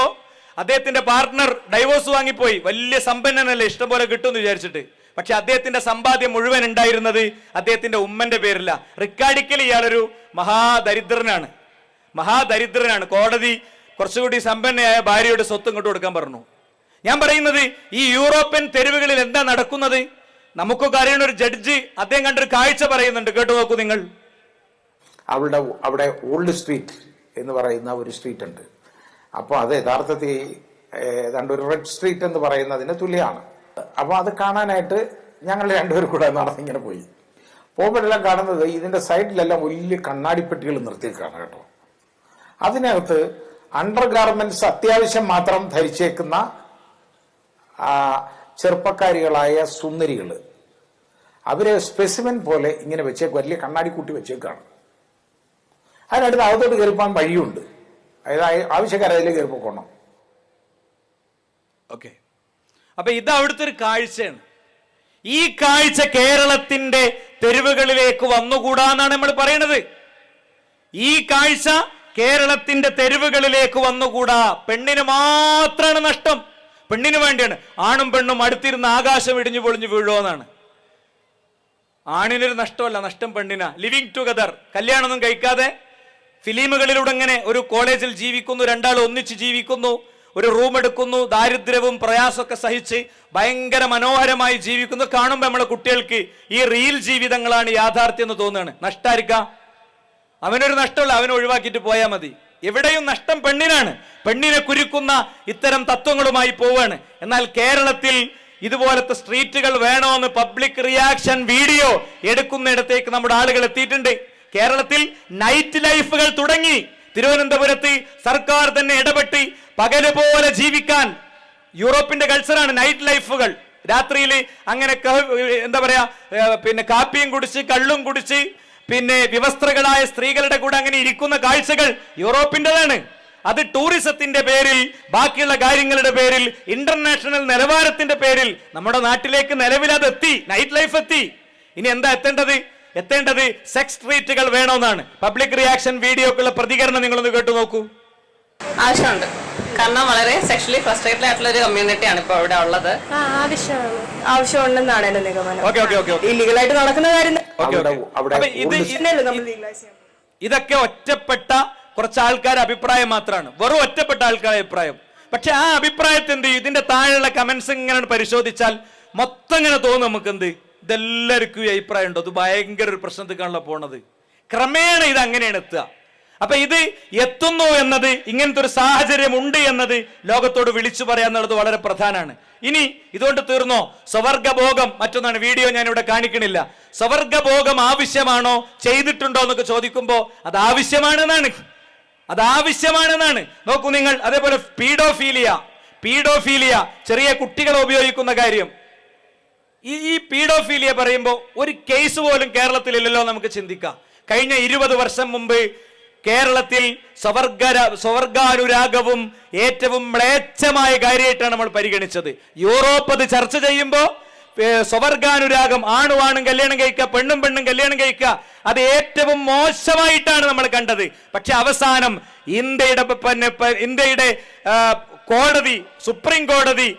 അദ്ദേഹത്തിന്റെ പാർട്ട്ണർ ഡൈവോഴ്സ് വാങ്ങിപ്പോയി. വലിയ സമ്പന്നനല്ലേ, ഇഷ്ടംപോലെ കിട്ടുമെന്ന് വിചാരിച്ചിട്ട്. പക്ഷെ അദ്ദേഹത്തിന്റെ സമ്പാദ്യം മുഴുവൻ ഉണ്ടായിരുന്നത് അദ്ദേഹത്തിന്റെ ഉമ്മന്റെ പേരില്ല. റിക്കാർഡിക്കൽ ഇയാളൊരു മഹാദരിദ്രനാണ്. കോടതി കുറച്ചുകൂടി സമ്പന്നയായ ഭാര്യയുടെ സ്വത്ത് ഇങ്ങോട്ട് കൊടുക്കാൻ പറഞ്ഞു. ഞാൻ പറയുന്നത് ഈ യൂറോപ്യൻ തെരുവുകളിൽ എന്താ നടക്കുന്നത്? നമുക്കൊക്കെ അറിയുന്ന ഒരു ജഡ്ജി അദ്ദേഹം കണ്ടൊരു കാഴ്ച പറയുന്നുണ്ട്, കേട്ടു നോക്കൂ നിങ്ങൾ. അവിടെ ഓൾഡ് സ്ട്രീറ്റ് എന്ന് പറയുന്ന ഒരു സ്ട്രീറ്റ് ഉണ്ട്. അപ്പോൾ അത് യഥാർത്ഥത്തിൽ ഏതാണ്ട് ഒരു റെഡ് സ്ട്രീറ്റ് എന്ന് പറയുന്നതിന് തുല്യമാണ്. അപ്പോൾ അത് കാണാനായിട്ട് ഞങ്ങൾ രണ്ടുപേരും കൂടെ നടന്നിങ്ങനെ പോയി. പോകുമ്പോഴെല്ലാം കാണുന്നത് ഇതിന്റെ സൈഡിലെല്ലാം വലിയ കണ്ണാടിപ്പെട്ടികൾ നിർത്തിയേക്കാണ് കേട്ടോ. അതിനകത്ത് അണ്ടർ ഗാർമെന്റ്സ് അത്യാവശ്യം മാത്രം ധരിച്ചേക്കുന്ന ചെറുപ്പക്കാരികളായ സുന്ദരികൾ, അവര് സ്പെസിമെൻ പോലെ ഇങ്ങനെ വെച്ചേക്ക്, വലിയ കണ്ണാടി കൂട്ടി വെച്ചേക്കാണ്. അതിനടുത്ത് അകത്തോട്ട് കയറിപ്പോൻ വഴിയുണ്ട്. അതായത് ആവശ്യക്കാർ അതിലേക്ക് കയറിപ്പോക്കണം. ഓക്കെ, അപ്പൊ ഇത് അവിടുത്തെ ഒരു കാഴ്ചയാണ്. ഈ കാഴ്ച കേരളത്തിന്റെ തെരുവുകളിലേക്ക് വന്നുകൂടാന്നാണ് നമ്മൾ പറയുന്നത്. ഈ കാഴ്ച കേരളത്തിന്റെ തെരുവുകളിലേക്ക് വന്നുകൂടാ. പെണ്ണിന് മാത്രമാണ് നഷ്ടം, പെണ്ണിന് വേണ്ടിയാണ്. ആണും പെണ്ണും അടുത്തിരുന്ന് ആകാശം ഇടിഞ്ഞു പൊളിഞ്ഞു വീഴുമെന്നാണ്. ആണിനൊരു നഷ്ടമല്ല, നഷ്ടം പെണ്ണിനാ. ലിവിങ് ടുഗദർ, കല്യാണമൊന്നും കഴിക്കാതെ ഫിലിമുകളിലൂടെ ഇങ്ങനെ ഒരു കോളേജിൽ ജീവിക്കുന്നു, രണ്ടാൾ ഒന്നിച്ച് ജീവിക്കുന്നു, ഒരു റൂം എടുക്കുന്നു, ദാരിദ്ര്യവും പ്രയാസമൊക്കെ സഹിച്ച് ഭയങ്കര മനോഹരമായി ജീവിക്കുന്നു. കാണുമ്പോൾ നമ്മളെ കുട്ടികൾക്ക് ഈ റിയൽ ജീവിതങ്ങളാണ് യാഥാർത്ഥ്യം എന്ന് തോന്നുകയാണ്. നഷ്ടായിരിക്കാം, അവനൊരു നഷ്ടമുള്ള അവനെ ഒഴിവാക്കിയിട്ട് പോയാൽ മതി. എവിടെയും നഷ്ടം പെണ്ണിനാണ്. പെണ്ണിനെ കുരുക്കുന്ന ഇത്തരം തത്വങ്ങളുമായി പോവാണ്. എന്നാൽ കേരളത്തിൽ ഇതുപോലത്തെ സ്ട്രീറ്റുകൾ വേണമെന്ന് പബ്ലിക് റിയാക്ഷൻ വീഡിയോ എടുക്കുന്നിടത്തേക്ക് നമ്മുടെ ആളുകൾ എത്തിയിട്ടുണ്ട്. കേരളത്തിൽ നൈറ്റ് ലൈഫുകൾ തുടങ്ങി. തിരുവനന്തപുരത്ത് സർക്കാർ തന്നെ ഇടപെട്ട് പകല് പോലെ ജീവിക്കാൻ, യൂറോപ്പിന്റെ കൾച്ചറാണ് നൈറ്റ് ലൈഫുകൾ. രാത്രിയിൽ അങ്ങനെ എന്താ പറയാ, പിന്നെ കാപ്പിയും കുടിച്ച് കള്ളും കുടിച്ച് പിന്നെ വിവസ്ത്രകളായ സ്ത്രീകളുടെ കൂടെ അങ്ങനെ ഇരിക്കുന്ന കാഴ്ചകൾ യൂറോപ്പിൻ്റെതാണ്. അത് ടൂറിസത്തിന്റെ പേരിൽ, ബാക്കിയുള്ള കാര്യങ്ങളുടെ പേരിൽ, ഇന്റർനാഷണൽ നിലവാരത്തിന്റെ പേരിൽ നമ്മുടെ നാട്ടിലേക്ക് നിലവിൽ അത് എത്തി, നൈറ്റ് ലൈഫ് എത്തി. ഇനി എന്താ എത്തേണ്ടത് സെക്സ് സ്ട്രീറ്റുകൾ വേണമെന്നാണ്. പബ്ലിക് റിയാക്ഷൻ വീഡിയോക്കുള്ള പ്രതികരണം നിങ്ങളൊന്ന് കേട്ടു നോക്കൂ. ആവശ്യമുണ്ട്, കാരണം വളരെ സെക്ഷലി ഫ്രസ്ട്രേറ്റഡ് ആയിട്ടുള്ള ഒരു കമ്മ്യൂണിറ്റിയാണ് ഇപ്പോൾ ഇവിടെ ഉള്ളത്. ആവശ്യമുണ്ടെന്നാണ് എന്റെ നിഗമനം. ഇല്ലീഗലായിട്ട് നടക്കുന്ന കാര്യം. ഇതൊക്കെ ഒറ്റപ്പെട്ട കുറച്ച് ആൾക്കാരുടെ അഭിപ്രായം മാത്രമാണ്, വെറും ഒറ്റപ്പെട്ട ആൾക്കാരുടെ അഭിപ്രായം. പക്ഷെ ആ അഭിപ്രായത്തെ എന്ത് ചെയ്യും, ഇതിന്റെ താഴെയുള്ള കമന്റ്സ് ഇങ്ങനെ പരിശോധിച്ചാൽ മൊത്തം ഇങ്ങനെ തോന്നും നമുക്ക്, എന്ത് ഇതെല്ലാവർക്കും ഈ അഭിപ്രായം ഉണ്ടോ, അത് ഭയങ്കര ഒരു പ്രശ്നത്തിക്കാണല്ലോ പോണത്. ക്രമേണ ഇത് അങ്ങനെയാണ് എത്തുക. അപ്പൊ ഇത് എത്തുന്നു എന്നത്, ഇങ്ങനത്തെ ഒരു സാഹചര്യം ഉണ്ട് എന്നത് ലോകത്തോട് വിളിച്ചു പറയാന്നുള്ളത് വളരെ പ്രധാനമാണ്. ഇനി ഇതുകൊണ്ട് തീർന്നോ? സ്വവർഗഭോഗം മറ്റൊന്നാണ്. വീഡിയോ ഞാൻ ഇവിടെ കാണിക്കണില്ല. സ്വവർഗഭോഗം ആവശ്യമാണോ, ചെയ്തിട്ടുണ്ടോ എന്നൊക്കെ ചോദിക്കുമ്പോ അത് ആവശ്യമാണെന്നാണ്. നോക്കൂ നിങ്ങൾ. അതേപോലെ പീഡോഫീലിയ ചെറിയ കുട്ടികളെ ഉപയോഗിക്കുന്ന കാര്യം. ഈ പീഡോഫീലിയ പറയുമ്പോൾ ഒരു കേസ് പോലും കേരളത്തിലില്ലല്ലോ നമുക്ക് ചിന്തിക്കാം. കഴിഞ്ഞ 20 വർഷം മുമ്പ് കേരളത്തിൽ സ്വവർഗാനുരാഗവും ഏറ്റവും മ്ലേച്ഛമായ കാര്യമായിട്ടാണ് നമ്മൾ പരിഗണിച്ചത്. യൂറോപ്പ് അത് ചർച്ച ചെയ്യുമ്പോൾ സ്വവർഗാനുരാഗം, ആണും കല്യാണം കഴിക്കുക, പെണ്ണും കല്യാണം കഴിക്കുക, അത് ഏറ്റവും മോശമായിട്ടാണ് നമ്മൾ കണ്ടത്. പക്ഷെ അവസാനം ഇന്ത്യയുടെ കോടതി, സുപ്രീം കോടതി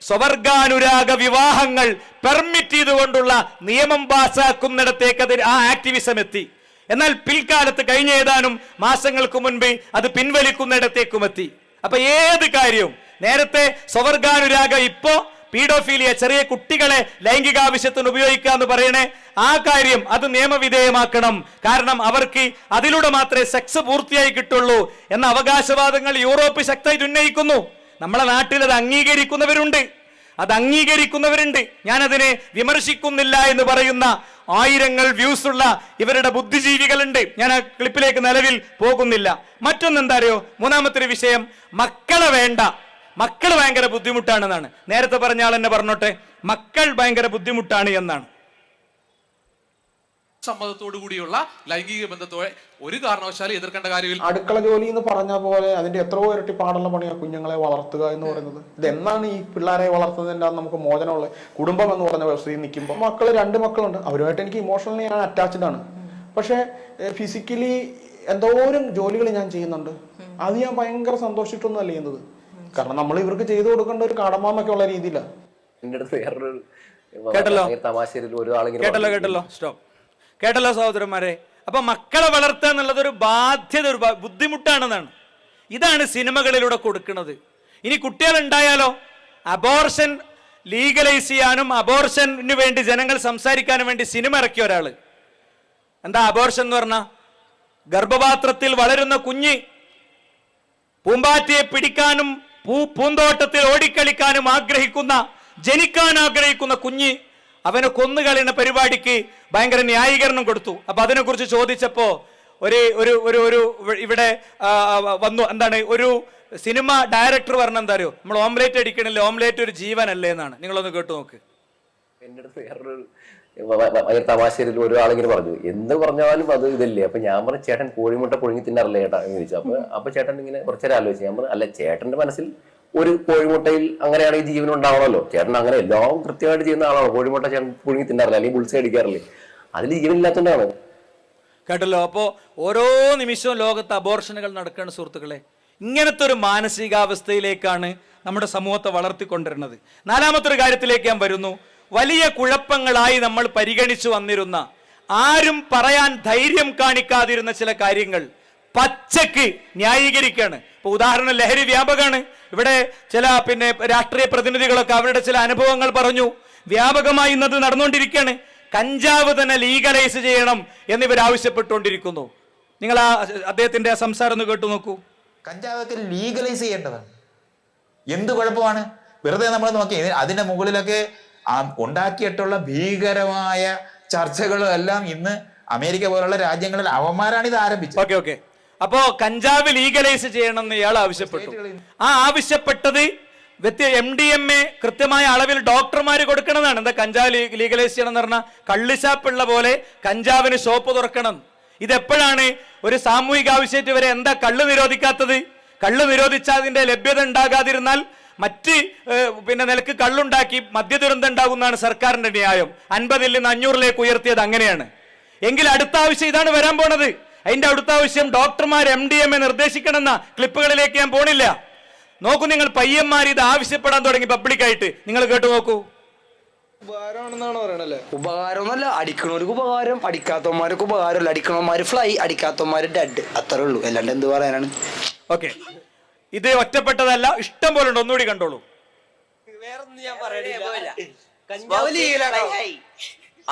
സ്വവർഗാനുരാഗ വിവാഹങ്ങൾ പെർമിറ്റ് ചെയ്തുകൊണ്ടുള്ള നിയമം പാസാക്കുന്നിടത്തേക്ക് ആ ആക്ടിവിസം എത്തി. എന്നാൽ പിൽക്കാലത്ത് കഴിഞ്ഞ ഏതാനും മാസങ്ങൾക്ക് മുൻപ് അത് പിൻവലിക്കുന്നിടത്തേക്കും എത്തി. അപ്പൊ ഏത് കാര്യവും, നേരത്തെ സ്വവർഗാനുരാഗ, ഇപ്പോ പീഡോഫീലിയ, ചെറിയ കുട്ടികളെ ലൈംഗികാവശ്യത്തിന് ഉപയോഗിക്കുക എന്ന് പറയണേ, ആ കാര്യം അത് നിയമവിധേയമാക്കണം. കാരണം അവർക്ക് അതിലൂടെ മാത്രമേ സെക്സ് പൂർത്തിയായി കിട്ടുള്ളൂ എന്ന അവകാശവാദങ്ങൾ യൂറോപ്പ് ശക്തമായിട്ട് ഉന്നയിക്കുന്നു. നമ്മളെ നാട്ടിൽ അത് അംഗീകരിക്കുന്നവരുണ്ട്. ഞാനതിനെ വിമർശിക്കുന്നില്ല എന്ന് പറയുന്ന ആയിരങ്ങൾ വ്യൂസ് ഉള്ള ഇവരുടെ ബുദ്ധിജീവികളുണ്ട്. ഞാൻ ആ ക്ലിപ്പിലേക്ക് നിലവിൽ പോകുന്നില്ല. മറ്റൊന്നെന്താ അറിയോ, മൂന്നാമത്തെ ഒരു വിഷയം, മക്കൾ ഭയങ്കര ബുദ്ധിമുട്ടാണെന്നാണ്. നേരത്തെ പറഞ്ഞ ആൾ എന്നെ പറഞ്ഞോട്ടെ, മക്കൾ ഭയങ്കര ബുദ്ധിമുട്ടാണ് എന്നാണ്. സമ്മതത്തോടു കൂടിയുള്ള ലൈംഗിക ബന്ധത്തോടെ ഒരു കാരണവശാലും എതിർക്കേണ്ട കാര്യമില്ല. അടുക്കള ജോലി എന്ന് പറഞ്ഞ പോലെ അതിന്റെ എത്രയോ ഇരട്ടി പാടുള്ള പണിയാണ് കുഞ്ഞുങ്ങളെ വളർത്തുക എന്ന് പറയുന്നത്. ഇതെന്നാണ് ഈ പിള്ളേരെ വളർത്തുന്നതിന്റെ നമുക്ക് മോചനമുള്ള കുടുംബം എന്ന് പറഞ്ഞ വ്യവസ്ഥയിൽ നിൽക്കുമ്പോൾ, 2 മക്കളുണ്ട്, അവരുമായിട്ട് എനിക്ക് ഇമോഷണലി ഞാൻ അറ്റാച്ച്ഡ് ആണ്. പക്ഷെ ഫിസിക്കലി എന്തോരം ജോലികൾ ഞാൻ ചെയ്യുന്നുണ്ട്. അത് ഞാൻ ഭയങ്കര സന്തോഷിച്ചിട്ടൊന്നും അല്ല ചെയ്യുന്നത്. കാരണം നമ്മൾ ഇവർക്ക് ചെയ്തു കൊടുക്കേണ്ട ഒരു കടമാന്നൊക്കെ ഉള്ള രീതിയിലാണ്. കേട്ടല്ലോ സഹോദരന്മാരെ. അപ്പൊ മക്കളെ വളർത്തുക എന്നുള്ളത് ഒരു ബാധ്യത, ഒരു ബുദ്ധിമുട്ടാണെന്നാണ്. ഇതാണ് സിനിമകളിലൂടെ കൊടുക്കുന്നത്. ഇനി കുട്ടികളുണ്ടായാലോ, അബോർഷൻ ലീഗലൈസ് ചെയ്യാനും അബോർഷന് വേണ്ടി ജനങ്ങൾ സംസാരിക്കാനും വേണ്ടി സിനിമ ഇറക്കിയ ഒരാള്. എന്താ അബോർഷൻ എന്ന് പറഞ്ഞാൽ? ഗർഭപാത്രത്തിൽ വളരുന്ന കുഞ്ഞ്, പൂമ്പാറ്റയെ പിടിക്കാനും പൂന്തോട്ടത്തിൽ ഓടിക്കളിക്കാനും ജനിക്കാൻ ആഗ്രഹിക്കുന്ന കുഞ്ഞ്, അവനെ കൊന്നുകളയുന്ന പരിപാടിക്ക് ഭയങ്കര ന്യായീകരണം കൊടുത്തു. അപ്പൊ അതിനെക്കുറിച്ച് ചോദിച്ചപ്പോ ഇവിടെ വന്നു, എന്താണ്, ഒരു സിനിമ ഡയറക്ടർ പറഞ്ഞ എന്താ അറിയോ, നമ്മൾ ഓംലേറ്റ് അടിക്കണില്ല, ഓംലേറ്റ് ഒരു ജീവനല്ലേ എന്നാണ്. നിങ്ങളൊന്ന് കേട്ടു നോക്ക്. എന്റെ അടുത്ത് വേറൊരു തമാശയിൽ ഒരാളിങ്ങനെ പറഞ്ഞു, എന്ത് പറഞ്ഞാലും അത് ഇതല്ലേ. അപ്പൊ ഞാൻ പറഞ്ഞു, ചേട്ടൻ കോഴിമുട്ട പുഴുങ്ങി തിന്നാറില്ലേ ചേട്ടാ എന്ന് ചോദിച്ചു. അപ്പൊ ചേട്ടൻ ഇങ്ങനെ കുറച്ചേരം ആലോചിച്ചു. ഞാൻ പറഞ്ഞു, അല്ല, ചേട്ടന്റെ മനസ്സിൽ ഒരു കോഴിമുട്ടയിൽ അങ്ങനെയാണെങ്കിൽ ജീവൻ ഉണ്ടാവണമല്ലോ. ചേട്ടൻ അങ്ങനെ എല്ലാം കൃത്യമായിട്ട് ചെയ്യുന്ന ആളാണോ? കോഴിമുട്ട ചേട്ടൻ പുഴുങ്ങി തിന്നാറില്ല, അല്ലെങ്കിൽ ബുൾസൈ അടിക്കാറില്ലേ? അതിൽ ജീവനില്ലാത്തതുകൊണ്ടാണ്. കേട്ടല്ലോ. അപ്പോ ഓരോ നിമിഷവും ലോകത്ത് അബോർഷനുകൾ നടക്കുകയാണ് സുഹൃത്തുക്കളെ. ഇങ്ങനത്തെ ഒരു മാനസികാവസ്ഥയിലേക്കാണ് നമ്മുടെ സമൂഹത്തെ വളർത്തിക്കൊണ്ടിരുന്നത്. നാലാമത്തെ ഒരു കാര്യത്തിലേക്ക് ഞാൻ വരുന്നു. വലിയ കുഴപ്പങ്ങളായി നമ്മൾ പരിഗണിച്ചു വന്നിരുന്ന, ആരും പറയാൻ ധൈര്യം കാണിക്കാതിരുന്ന ചില കാര്യങ്ങൾ പച്ചക്ക് ന്യായീകരിക്കുകയാണ്. ഇപ്പൊ ഉദാഹരണം ലഹരി വ്യാപകമാണ്. ഇവിടെ ചില രാഷ്ട്രീയ പ്രതിനിധികളൊക്കെ അവരുടെ ചില അനുഭവങ്ങൾ പറഞ്ഞു. വ്യാപകമായി ഇന്നത് നടന്നുകൊണ്ടിരിക്കുകയാണ്. കഞ്ചാവ് തന്നെ ലീഗലൈസ് ചെയ്യണം എന്നിവർ ആവശ്യപ്പെട്ടുകൊണ്ടിരിക്കുന്നു. നിങ്ങൾ അദ്ദേഹത്തിന്റെ സംസാരം ഒന്ന് കേട്ടു നോക്കൂ. കഞ്ചാവൊക്കെ ലീഗലൈസ് ചെയ്യേണ്ടതാണ്. എന്ത് കുഴപ്പമാണ്? വെറുതെ നമ്മൾ നോക്കി അതിന്റെ മുകളിലൊക്കെ ഉണ്ടാക്കിയിട്ടുള്ള ഭീകരമായ ചർച്ചകളും എല്ലാം ഇന്ന് അമേരിക്ക പോലുള്ള രാജ്യങ്ങളിൽ അവന്മാരാണ് ഇത് ആരംഭിച്ചത്. ഓക്കെ. അപ്പോ കഞ്ചാവ് ലീഗലൈസ് ചെയ്യണമെന്ന് ഇയാൾ ആവശ്യപ്പെട്ടു. ആ ആവശ്യപ്പെട്ടത് MDMA കൃത്യമായ അളവിൽ ഡോക്ടർമാർ കൊടുക്കണമെന്നാണ്. എന്താ കഞ്ചാവ് ലീഗലൈസ് ചെയ്യണം എന്ന് പറഞ്ഞാൽ കള്ളിഷാപ്പുള്ള പോലെ കഞ്ചാവിന് ഷോപ്പ് തുറക്കണം. ഇതെപ്പോഴാണ് ഒരു സാമൂഹിക ആവശ്യമായിട്ട് വരെ എന്താ കള്ള് നിരോധിക്കാത്തത്? കള്ള് നിരോധിച്ചാൽ അതിന്റെ ലഭ്യത ഉണ്ടാകാതിരുന്നാൽ മറ്റ് നിലക്ക് കള്ളുണ്ടാക്കി മദ്യദുരന്തം ഉണ്ടാകുന്നതാണ് സർക്കാരിന്റെ ന്യായം. 50-ൽ നിന്ന് 500-ലേക്ക് ഉയർത്തിയത് അങ്ങനെയാണ്. എങ്കിൽ അടുത്ത ആവശ്യം ഇതാണ് വരാൻ പോണത്. അതിന്റെ അടുത്ത ആവശ്യം ഡോക്ടർമാർ MDMA നിർദ്ദേശിക്കണമെന്ന ക്ലിപ്പുകളിലേക്ക് ഞാൻ പോണില്ല. നോക്കൂ, നിങ്ങൾ പയ്യന്മാർ ഇത് ആവശ്യപ്പെടാൻ തുടങ്ങി പബ്ലിക്കായിട്ട്. നിങ്ങൾ കേട്ടു നോക്കൂ. ഉപകാരമാണെന്നാണ് പറയണല്ലേ? ഉപകാരമൊന്നുമല്ല, അടിക്കണവർക്ക് ഉപകാരം, അടിക്കാത്തവന്മാർക്ക് ഉപകാരമല്ല. അടിക്കണവന്മാര് ഫ്ലൈ, അടിക്കാത്തവന്മാര് ഡെഡ്, അത്രേ ഉള്ളൂ. അല്ലാണ്ട് എന്ത് പറയാനാണ്? ഓക്കെ, ഇത് ഒറ്റപ്പെട്ടതല്ല, ഇഷ്ടം പോലെ ഉണ്ട്. ഒന്നുകൂടി കണ്ടോളൂ.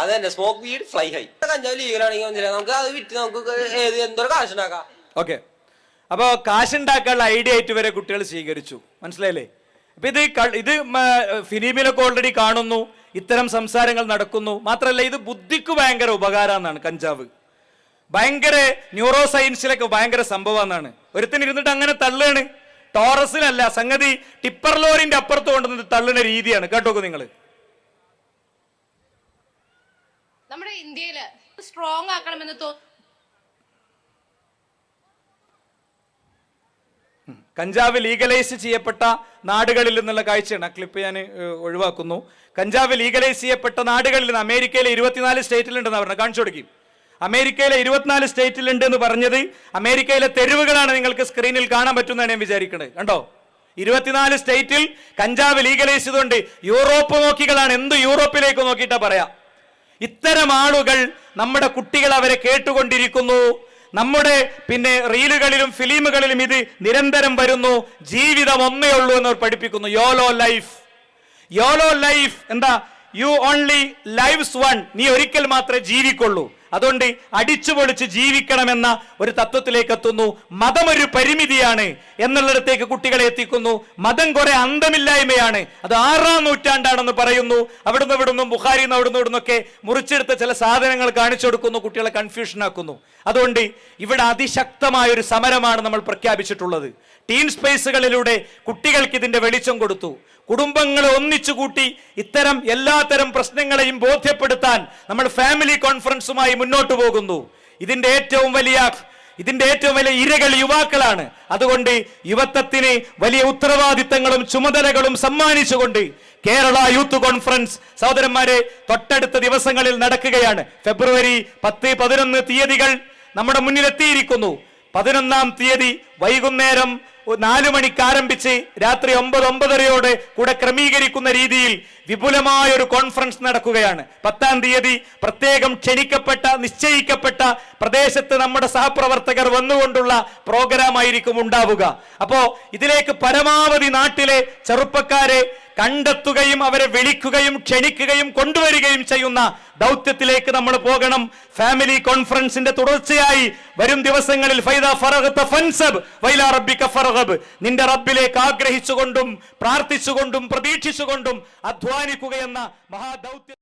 അതന്നെ സ്മോക്ക് വീഡ് ഫ്ലൈ ഹൈ. കഞ്ചാവ് ലീഗലാണെങ്കിൽ നമുക്ക് അത് വിറ്റ് നമുക്ക് എന്തോരം കാശുണ്ടാക്കാം. ഓക്കെ, അപ്പോൾ കാശുണ്ടാക്കാനുള്ള ഐഡിയ ആയിട്ട് വരെ കുട്ടികൾ സ്വീകരിച്ചു. മനസ്സിലായില്ലേ? അപ്പൊ ഇത് ഫിലിമിലൊക്കെ ഓൾറെഡി കാണുന്നു, ഇത്തരം സംസാരങ്ങൾ നടക്കുന്നു. മാത്രമല്ല, ഇത് ബുദ്ധിക്ക് ഭയങ്കര ഉപകാരമെന്നാണ്. കഞ്ചാവ് ഭയങ്കര ന്യൂറോ സയൻസിലൊക്കെ ഭയങ്കര സംഭവമെന്നാണ്. ഒരുത്തിന് ഇരുന്നിട്ട് അങ്ങനെ തള്ളുകയാണ്. ടോറസിലല്ല സംഗതി, ടിപ്പർ ലോറിന്റെ അപ്പുറത്ത് കൊണ്ടുവന്ന് തള്ളുന്ന രീതിയാണ്. കേട്ടോക്കൂ നിങ്ങൾ. നമ്മുടെ ഇന്ത്യയില് സ്ട്രോങ് ആക്കണമെന്ന് കഞ്ചാവ് ലീഗലൈസ് ചെയ്യപ്പെട്ട നാടുകളിൽ നിന്നുള്ള കാഴ്ചയാണ്. ആ ക്ലിപ്പ് ഞാൻ ഒഴിവാക്കുന്നു. കഞ്ചാവ് ലീഗലൈസ് ചെയ്യപ്പെട്ട നാടുകളിൽ നിന്ന് അമേരിക്കയിലെ 24 സ്റ്റേറ്റിലുണ്ടെന്ന് പറഞ്ഞത് കാണിച്ചു കൊടുക്കും. അമേരിക്കയിലെ 24 സ്റ്റേറ്റിലുണ്ട് എന്ന് പറഞ്ഞത് അമേരിക്കയിലെ തെരുവുകളാണ്. നിങ്ങൾക്ക് സ്ക്രീനിൽ കാണാൻ പറ്റുന്നതാണ് ഞാൻ വിചാരിക്കുന്നത്. കണ്ടോ, 24 സ്റ്റേറ്റിൽ കഞ്ചാവ് ലീഗലൈസ് ചെയ്തുകൊണ്ട് യൂറോപ്പ് നോക്കികളാണ്. എന്ത് യൂറോപ്പിലേക്ക് നോക്കിയിട്ടാ പറയാ. ഇത്തരം ആളുകൾ നമ്മുടെ കുട്ടികൾ അവരെ കേട്ടുകൊണ്ടിരിക്കുന്നു. നമ്മുടെ റീലുകളിലും ഫിലിമുകളിലും ഇത് നിരന്തരം വരുന്നു. ജീവിതം ഒന്നേ ഉള്ളൂ എന്നവർ പഠിപ്പിക്കുന്നു. യോലോ ലൈഫ് എന്താ? You only lives one. നീ ഒരിക്കൽ മാത്രമേ ജീവിക്കുള്ളൂ. അതുകൊണ്ട് അടിച്ചു പൊളിച്ച് ജീവിക്കണമെന്ന ഒരു തത്വത്തിലേക്ക് എത്തുന്നു. മതം ഒരു പരിമിതിയാണ് എന്നുള്ളിടത്തേക്ക് കുട്ടികളെ എത്തിക്കുന്നു. മതം കുറെ അന്തമില്ലായ്മയാണ്, അത് 6-ാം നൂറ്റാണ്ടാണെന്ന് പറയുന്നു. ഇവിടുന്നും ബുഖാരിന്ന് ഇവിടുന്നൊക്കെ മുറിച്ചെടുത്ത ചില സാധനങ്ങൾ കാണിച്ചു കൊടുക്കുന്നു, കുട്ടികളെ കൺഫ്യൂഷൻ ആക്കുന്നു. അതുകൊണ്ട് ഇവിടെ അതിശക്തമായ ഒരു സമരമാണ് നമ്മൾ പ്രഖ്യാപിച്ചിട്ടുള്ളത്. ടീൻ സ്പേസുകളിലൂടെ കുട്ടികൾക്ക് ഇതിന്റെ വെളിച്ചം കൊടുത്തു. കുടുംബങ്ങളെ ഒന്നിച്ചുകൂട്ടി ഇത്തരം എല്ലാത്തരം പ്രശ്നങ്ങളെയും ബോധ്യപ്പെടുത്താൻ നമ്മൾ ഫാമിലി കോൺഫറൻസുമായി മുന്നോട്ട് പോകുന്നു. ഇതിന്റെ ഏറ്റവും വലിയ ഇരകൾ യുവാക്കളാണ്. അതുകൊണ്ട് യുവത്വത്തിന് വലിയ ഉത്തരവാദിത്തങ്ങളും ചുമതലകളും സമ്മാനിച്ചുകൊണ്ട് കേരള യൂത്ത് കോൺഫറൻസ് സഹോദരന്മാരെ തൊട്ടടുത്ത ദിവസങ്ങളിൽ നടക്കുകയാണ്. ഫെബ്രുവരി 10-11 തീയതികൾ നമ്മുടെ മുന്നിലെത്തിയിരിക്കുന്നു. 11-ാം തീയതി വൈകുന്നേരം 4 മണിക്ക് ആരംഭിച്ച് രാത്രി 9-9:30 കൂടെ ക്രമീകരിക്കുന്ന രീതിയിൽ വിപുലമായ ഒരു കോൺഫറൻസ് നടക്കുകയാണ്. 10-ാം തീയതി പ്രത്യേകം നിശ്ചയിക്കപ്പെട്ട പ്രദേശത്ത് നമ്മുടെ സഹപ്രവർത്തകർ വന്നുകൊണ്ടുള്ള പ്രോഗ്രാം ആയിരിക്കും ഉണ്ടാവുക. അപ്പോ ഇതിലേക്ക് പരമാവധി നാട്ടിലെ ചെറുപ്പക്കാരെ കണ്ടെത്തുകയും അവരെ വിളിക്കുകയും ക്ഷണിക്കുകയും കൊണ്ടുവരികയും ചെയ്യുന്ന ദൗത്യത്തിലേക്ക് നമ്മൾ പോകണം. ഫാമിലി കോൺഫറൻസിന്റെ തുടർച്ചയായി വരും ദിവസങ്ങളിൽ ഫൈദാ ഫറഗത ഫൻസബ് വൈലാ റബ്ബിക ഫർഗബ്, നിന്റെ റബ്ബിലേക്ക് ആഗ്രഹിച്ചുകൊണ്ടും പ്രാർത്ഥിച്ചുകൊണ്ടും പ്രതീക്ഷിച്ചുകൊണ്ടും അധ്വാനിക്കുകയെന്ന മഹാദൗത്യം